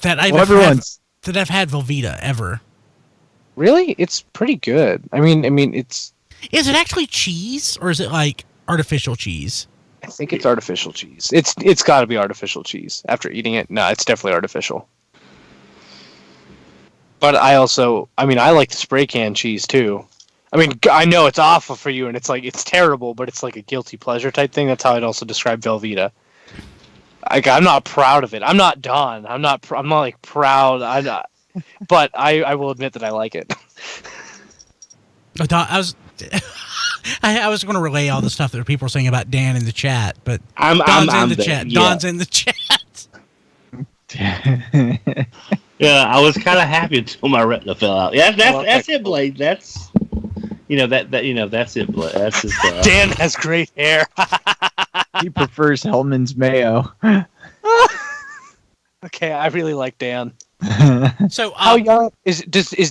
that I've had Velveeta ever. Really? It's pretty good. I mean, it's... Is it actually cheese, or is it like artificial cheese? I think it's artificial cheese. It's got to be artificial cheese. After eating it, no, it's definitely artificial. But I like the spray can cheese too. I mean, I know it's awful for you, and it's terrible, but it's like a guilty pleasure type thing. That's how I'd also describe Velveeta. I'm not proud of it. I'm not Don. I'm not like proud. I'm not, but I will admit that I like it. Don, I was going to relay all the stuff that people are saying about Dan in the chat, but Don's in the chat. Yeah. Don's in the chat. Yeah, I was kind of happy until my retina fell out. Yeah, that's it, Blade. That's that's it, Blade. That's just, Dan has great hair. He prefers Hellman's mayo. Okay, I really like Dan. So how young is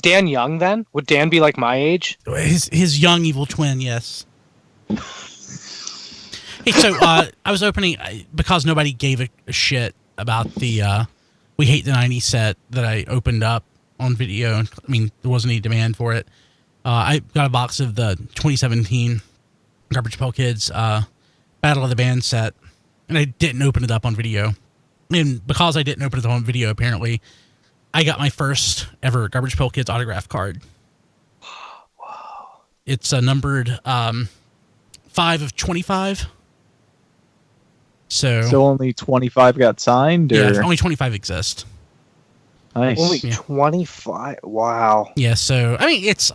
Dan young then? Would Dan be like my age? His young evil twin, yes. Hey, so I was opening because nobody gave a shit about the We Hate the 90s set that I opened up on video. I mean, there wasn't any demand for it. I got a box of the 2017 Garbage Pail Kids Battle of the Band set, and I didn't open it up on video. And because I didn't open it on video, apparently, I got my first ever Garbage Pail Kids autograph card. Wow. It's numbered 5 of 25. So only 25 got signed? Or? Yeah, only 25 exist. Nice. Only 25? Wow. Yeah, so, I mean, it's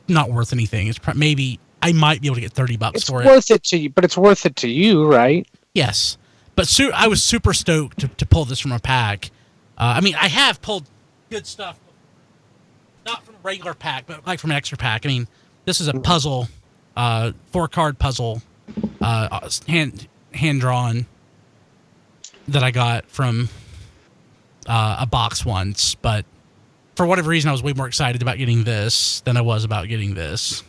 not worth anything. It's maybe I might be able to get $30 for it. It's worth it to you, but it's worth it to you, right? Yes. But I was super stoked to pull this from a pack. I mean, I have pulled good stuff, not from a regular pack, but like from an extra pack. I mean, this is a puzzle, 4-card puzzle, hand-drawn that I got from a box once. But for whatever reason, I was way more excited about getting this than I was about getting this.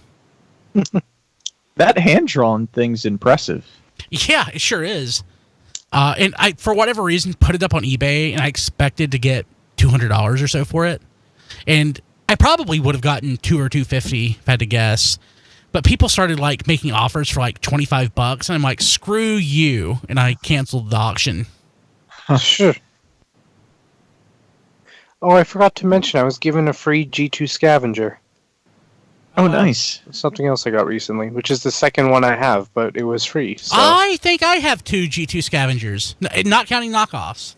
That hand-drawn thing's impressive. Yeah, it sure is. And I, for whatever reason, put it up on eBay, and I expected to get $200 or so for it. And I probably would have gotten $200 or $250 if I had to guess. But people started like making offers for like $25, and I'm like, screw you, and I canceled the auction. Sure. Oh, I forgot to mention, I was given a free G2 scavenger. Oh, nice. Something else I got recently, which is the second one I have, but it was free. So. I think I have 2 G2 scavengers, not counting knockoffs.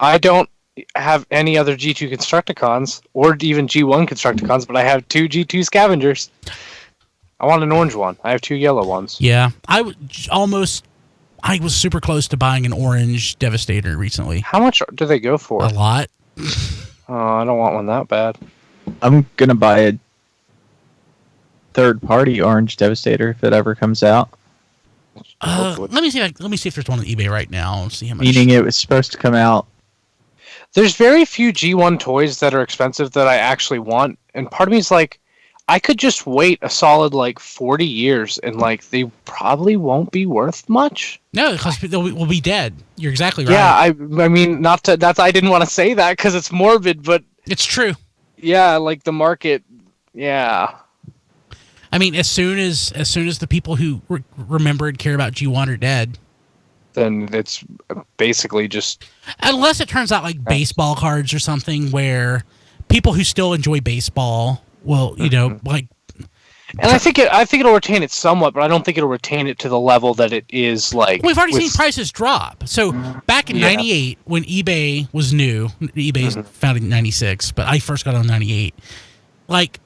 I don't have any other G2 Constructicons, or even G1 Constructicons, but I have 2 G2 scavengers. I want an orange one. I have 2 yellow ones. Yeah, I was super close to buying an orange Devastator recently. How much do they go for? A lot. Oh, I don't want one that bad. I'm going to buy a third-party orange Devastator if it ever comes out. Let me see if there's one on eBay right now. See how much. Meaning it was supposed to come out. There's very few G1 toys that are expensive that I actually want, and part of me is like, I could just wait a solid like 40 years and like they probably won't be worth much. No, because we'll be dead. You're exactly right. Yeah, I mean, I didn't want to say that because it's morbid, but it's true. Yeah, like the market. Yeah. I mean, as soon as the people who remember and care about G1 are dead, then it's basically just... Unless it turns out like baseball cards or something where people who still enjoy baseball will, like... And I think it'll retain it somewhat, but I don't think it'll retain it to the level that it is like. We've already seen prices drop. So back in '98, when eBay was new, eBay's founded in '96, but I first got on '98. Like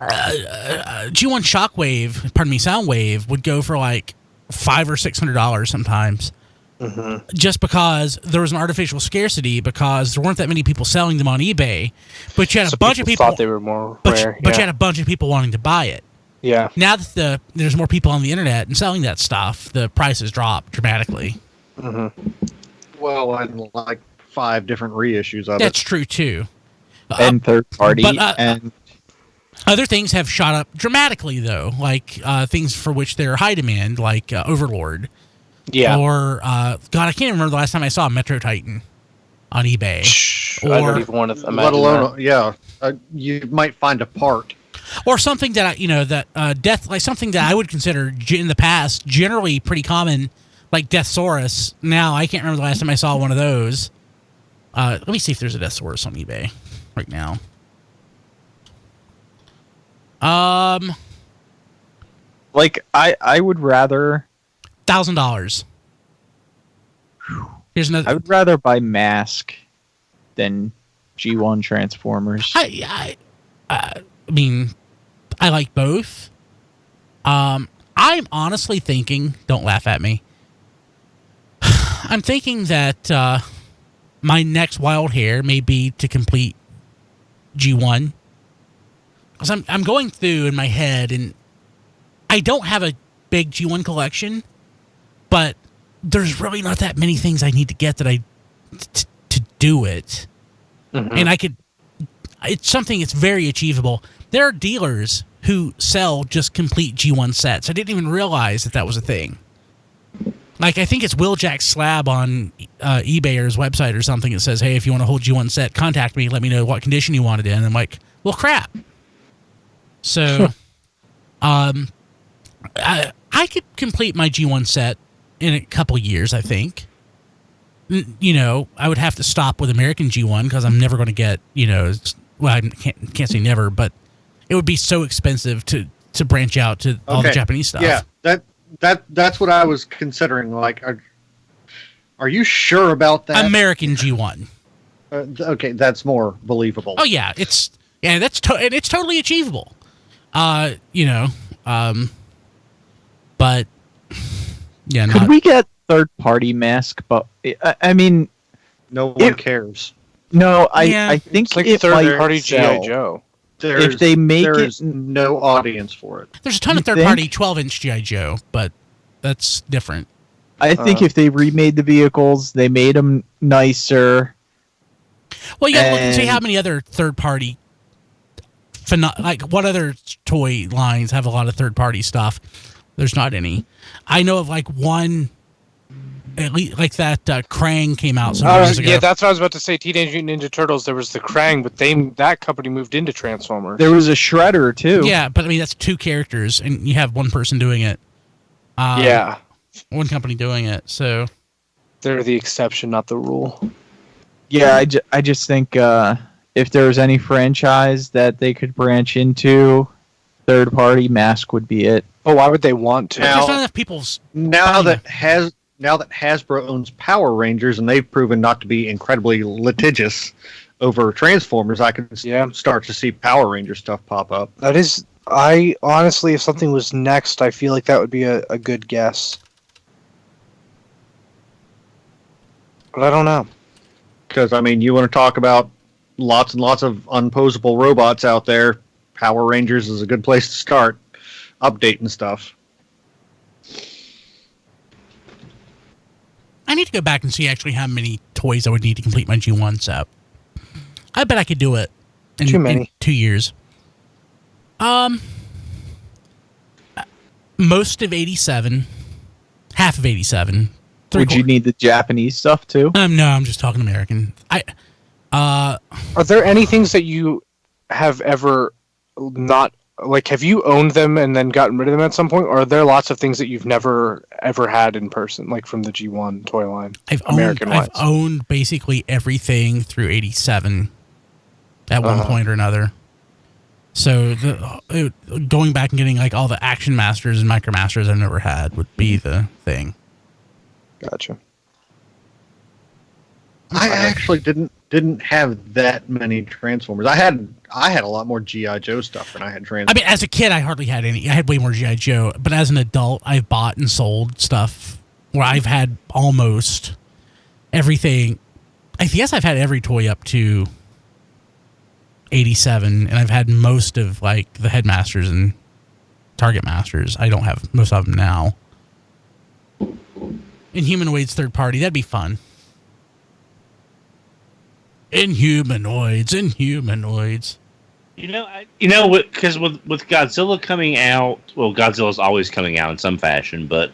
G1 Shockwave, Soundwave would go for like $500 or $600 sometimes. Just because there was an artificial scarcity, because there weren't that many people selling them on eBay, but you had a bunch of people thought they were more rare. But you had a bunch of people wanting to buy it. Yeah. Now that there's more people on the internet and selling that stuff, the prices drop dramatically. Well, and like 5 different reissues of it. That's true too. And third party, and other things have shot up dramatically though, like things for which they're high demand, like Overlord. Yeah. Or, God, I can't remember the last time I saw a Metro Titan on eBay. I don't even want to imagine let alone, you might find a part. Or something that, something that I would consider in the past generally pretty common, like Deathsaurus. Now, I can't remember the last time I saw one of those. Let me see if there's a Deathsaurus on eBay right now. like, I would rather... $1,000. Here's another. I would rather buy Mask than G1 Transformers. I mean, I like both. I'm honestly thinking. Don't laugh at me. I'm thinking that my next wild hair may be to complete G1, because I'm going through in my head, and I don't have a big G1 collection. But there's really not that many things I need to get that to do it. And it's something that's very achievable. There are dealers who sell just complete G1 sets. I didn't even realize that was a thing. Like, I think it's Wheeljack Slab on eBay or his website or something that says, hey, if you want a whole G1 set, contact me. Let me know what condition you want it in. And I'm like, well, crap. So, I could complete my G1 set in a couple years, I think. I would have to stop with American G1 because I'm never going to get, well, I can't say never, but it would be so expensive to branch out to all the Japanese stuff. Yeah, that's what I was considering. Like, are you sure about that? American G1. Okay, that's more believable. Oh yeah, it's totally achievable. But yeah, could we get third-party Mask? But I mean, no one cares. No, I think it's like it third-party G.I. Joe. If they make there's no audience for it. There's a ton of third-party 12-inch G.I. Joe, but that's different. I think if they remade the vehicles, they made them nicer. Well, you gotta look and see how many other third-party, like what other toy lines have a lot of third-party stuff. There's not any. I know of like one, at least like that Krang came out some years ago. Yeah, that's what I was about to say. Teenage Mutant Ninja Turtles. There was the Krang, but that company moved into Transformers. There was a Shredder too. Yeah, but I mean that's 2 characters, and you have one person doing it. One company doing it. So they're the exception, not the rule. Yeah, I just think if there was any franchise that they could branch into, third-party Mask would be it. But why would they want to? There's not enough people. Now that Hasbro owns Power Rangers and they've proven not to be incredibly litigious over Transformers, I can start to see Power Ranger stuff pop up. That is, I honestly, if something was next, I feel like that would be a good guess. But I don't know. Because, I mean, you want to talk about lots and lots of unposable robots out there, Power Rangers is a good place to start updating stuff. I need to go back and see actually how many toys I would need to complete my G1 set. I bet I could do it in 2 years. Most of 87, half of 87. Would you need the Japanese stuff too? No, I'm just talking American. Are there any things that you have ever not, like, have you owned them and then gotten rid of them at some point, or are there lots of things that you've never ever had in person, like from the G1 toy line? I've owned basically everything through 87 at one point or another. So going back and getting like all the Action Masters and Micromasters I've never had would be the thing. Gotcha. I actually didn't have that many Transformers. I had a lot more GI Joe stuff than I had Transformers. I mean, as a kid, I hardly had any. I had way more GI Joe, but as an adult, I've bought and sold stuff where I've had almost everything. I guess I've had every toy up to 87, and I've had most of like the Headmasters and Target Masters. I don't have most of them now. Inhumanoids third party, that'd be fun. Inhumanoids. Because with Godzilla coming out, well, Godzilla's always coming out in some fashion, but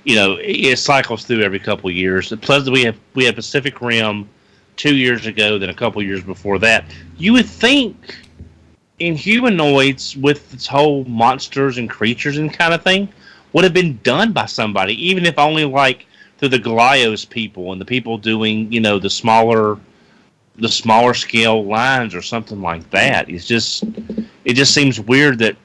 it cycles through every couple of years. Plus, we have Pacific Rim 2 years ago, then a couple of years before that. You would think Inhumanoids with its whole monsters and creatures and kind of thing would have been done by somebody, even if only like through the Galios people and the people doing the smaller scale lines or something like that. It just seems weird that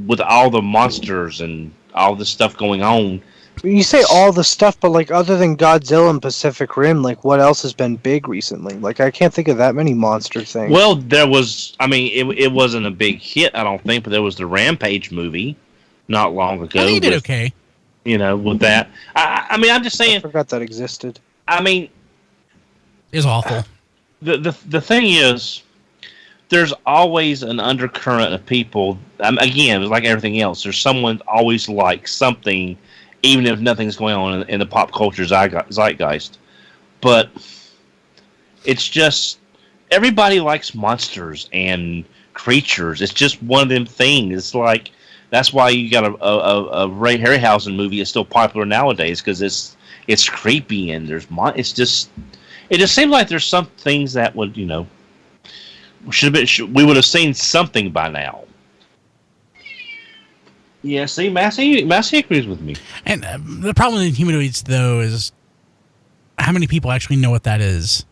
with all the monsters and all this stuff going on. You say all the stuff, but like other than Godzilla and Pacific Rim, like what else has been big recently? Like I can't think of that many monster things. Well, there was. I mean, it wasn't a big hit, I don't think, but there was the Rampage movie not long ago. I think it did okay. With that. I mean, I'm just saying. I forgot that existed. I mean, it's awful. The thing is, there's always an undercurrent of people. Again, it's like everything else. There's someone always likes something, even if nothing's going on in the pop culture zeitgeist. But it's just everybody likes monsters and creatures. It's just one of them things. It's like that's why you got a Ray Harryhausen movie is still popular nowadays because it's creepy and it just seems like there's some things that would we would have seen something by now. Yeah, see, Massey agrees with me. And the problem with Inhumanoids, though, is how many people actually know what that is?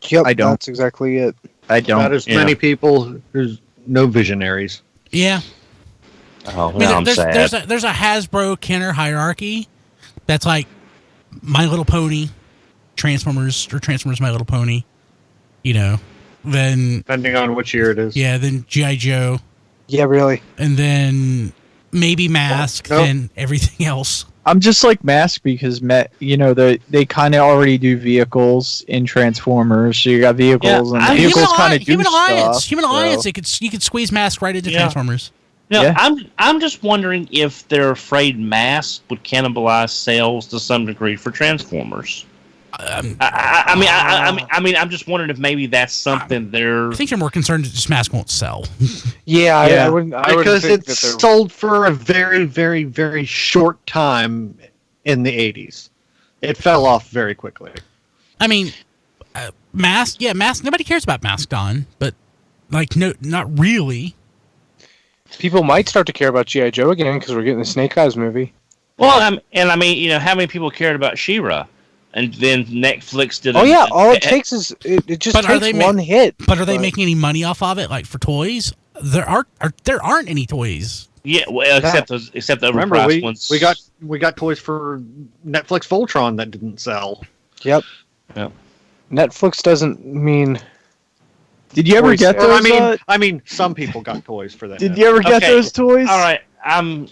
Yep, I don't. That's exactly it. I don't. Not as many people. There's no visionaries. Yeah. Oh, I'm sad. There's a Hasbro Kenner hierarchy that's like My Little Pony, Transformers My Little Pony, then... Depending on which year it is. Yeah, then G.I. Joe. Yeah, really. And then maybe Mask, then everything else. I'm just like Mask because they kind of already do vehicles in Transformers. So you got vehicles and vehicles kind of do Human Alliance. stuff. Human Alliance. You could squeeze Mask right into Transformers. No, I'm just wondering if they're afraid Mask would cannibalize sales to some degree for Transformers. I mean, I'm just wondering if maybe that's something they're. I think you're more concerned that this Mask won't sell. I wouldn't. Because it's sold for a very, very, very short time in the 80s. It fell off very quickly. I mean, Mask. Yeah, Mask. Nobody cares about Mask Don, but no, not really. People might start to care about G.I. Joe again because we're getting the Snake Eyes movie. Well, how many people cared about She-Ra? And then Netflix did. All it takes is it just takes one hit. But are they making any money off of it? Like for toys, there aren't any toys. Yeah, well, except the overpriced ones. We got toys for Netflix Voltron that didn't sell. Yep. Netflix doesn't mean. Did you ever get those? I mean, some people got toys for that. Did you ever get those toys? All right, I'm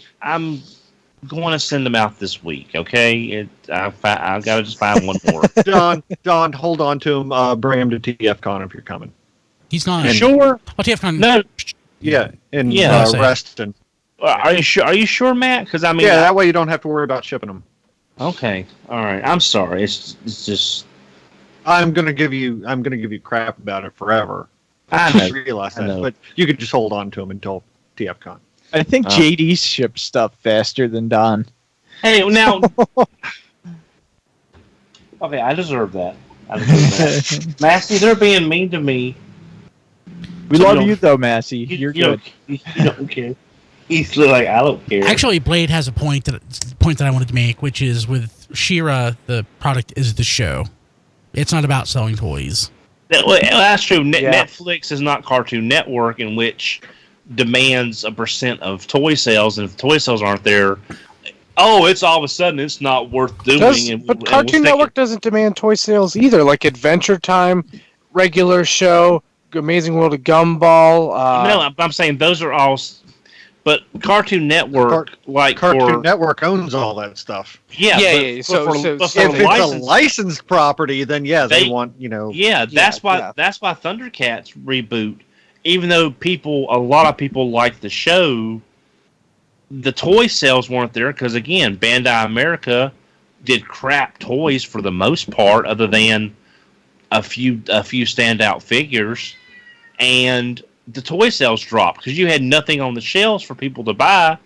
going to send them out this week. Okay, I've got to just find one more. Don, hold on to him. Bring him to TFCon if you're coming. He's not sure. Oh, TFCon. No. Yeah, in Reston. Are you sure? Are you sure, Matt? Because that way you don't have to worry about shipping them. Okay, all right. I'm sorry. It's just. I'm gonna give you crap about it forever. I know. Realize that, but you could just hold on to them until TFCon. I think JD ships stuff faster than Don. Hey, now. Okay, I deserve that. Massey, they're being mean to me. We love you though, Massey. You're good. You don't care. He's like, I don't care. Actually, Blade has a point that I wanted to make, which is with She-Ra, the product is the show. It's not about selling toys. That's true. Netflix is not Cartoon Network, in which demands a percent of toy sales, and if toy sales aren't there, it's all of a sudden it's not worth doing. But Cartoon Network doesn't demand toy sales either. Like Adventure Time, regular show, Amazing World of Gumball. No, I'm saying those are all. But Cartoon Network, Cartoon Network owns all that stuff. Yeah. So if it's a licensed property, then they want that's why Thundercats reboot. Even though a lot of people like the show, the toy sales weren't there because again, Bandai America did crap toys for the most part, other than a few standout figures, and the toy sales dropped because you had nothing on the shelves for people to buy.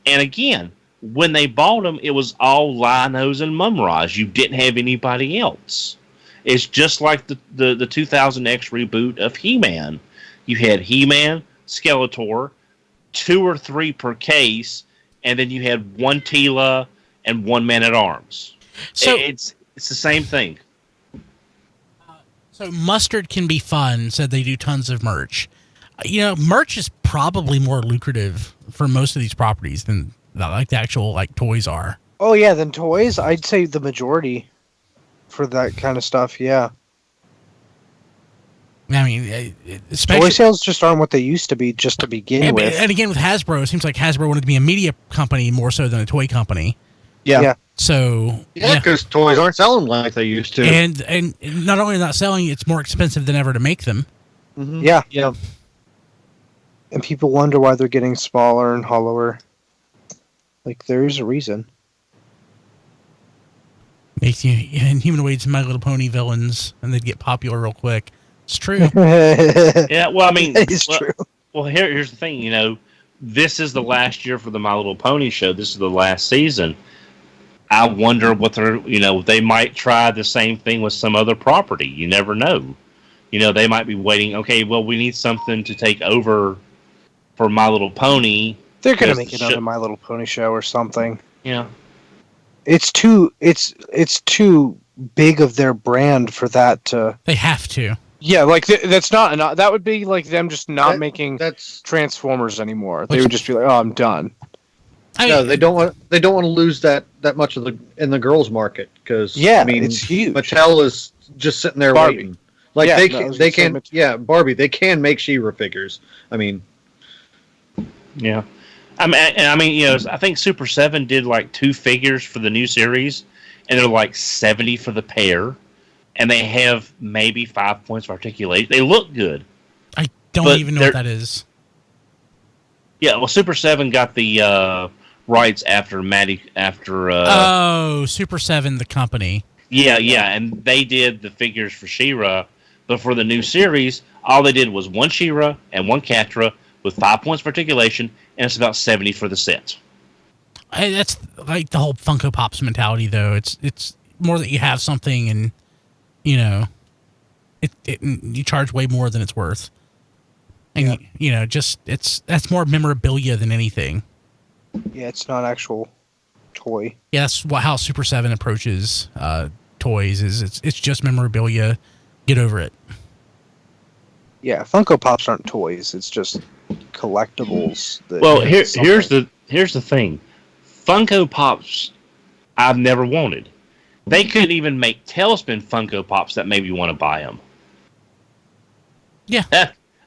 And again, when they bought them, it was all Linos and Mumrais. You didn't have anybody else. It's just like the 2000X reboot of He-Man. You had He-Man, Skeletor, 2 or 3 per case, and then you had 1 Tila and 1 Man-at-Arms. So it's the same thing. So Mustard Can Be Fun said they do tons of merch. Merch is probably more lucrative for most of these properties than the actual toys are. Oh yeah, than toys, I'd say the majority for that kind of stuff. Yeah. I mean, toy sales just aren't what they used to be just to begin with. And again, with Hasbro, it seems like Hasbro wanted to be a media company more so than a toy company. Yeah. So because toys aren't selling like they used to, and not only not selling, it's more expensive than ever to make them. Mm-hmm. Yeah. And people wonder why they're getting smaller and hollower. There's a reason. Makes you and humanoids and My Little Pony villains, and they'd get popular real quick. It's true. Yeah, well, I mean, it's true. Well, here's the thing. This is the last year for the My Little Pony show. This is the last season. I wonder what they might try the same thing with some other property. You never know. They might be waiting. Okay, well, we need something to take over for My Little Pony. They're gonna make another My Little Pony show or something. Yeah, it's too big of their brand for that to. They have to. Yeah, that's not enough. That would be like them just not making Transformers anymore. They would just be like, "Oh, I'm done." No, they don't want to lose that much of in the girls' market because it's huge. Mattel is just sitting there waiting. They can Barbie. They can make She-Ra figures. I mean, yeah. I think Super 7 did 2 figures for the new series, and they're 70 for the pair, and they have maybe 5 points of articulation. They look good. I don't even know what that is. Yeah, well, Super 7 got the rights after Super 7, the company. Yeah, and they did the figures for She-Ra, but for the new series, all they did was 1 She-Ra and 1 Catra with 5 points of articulation, and it's about 70 for the set. That's the whole Funko Pops mentality, though. It's more that you have something, and you charge way more than it's worth, and that's more memorabilia than anything. Yeah, it's not actual toy. Yeah, that's how Super 7 approaches toys. It's just memorabilia. Get over it. Yeah, Funko Pops aren't toys. It's just collectibles. Here's the thing. Funko Pops, I've never wanted. They couldn't even make Tailspin Funko Pops that made me want to buy them. Yeah.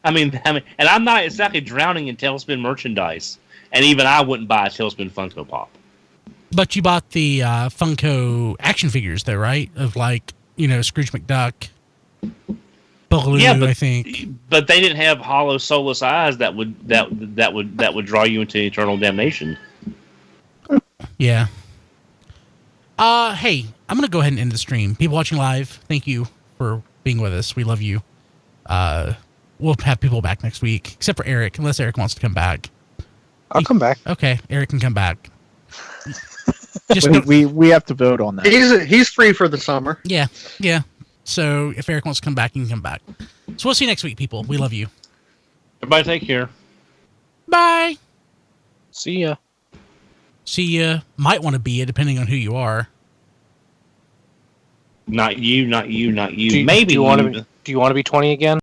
I mean, and I'm not exactly drowning in Tailspin merchandise, and even I wouldn't buy a Tailspin Funko Pop. But you bought the Funko action figures, though, right? Of Scrooge McDuck, Baloo, I think. But they didn't have hollow, soulless eyes that would draw you into eternal damnation. Yeah. Hey, I'm gonna go ahead and end the stream. People watching live, thank you for being with us. We love you. We'll have people back next week, except for Eric, unless Eric wants to come back. I'll come back. Okay, Eric can come back. We have to vote on that. He's free for the summer. Yeah. So if Eric wants to come back, he can come back. So we'll see you next week, people. We love you. Everybody take care. Bye. See ya. Might want to be it, depending on who you are. Not you. Maybe. Do you want to be 20 again?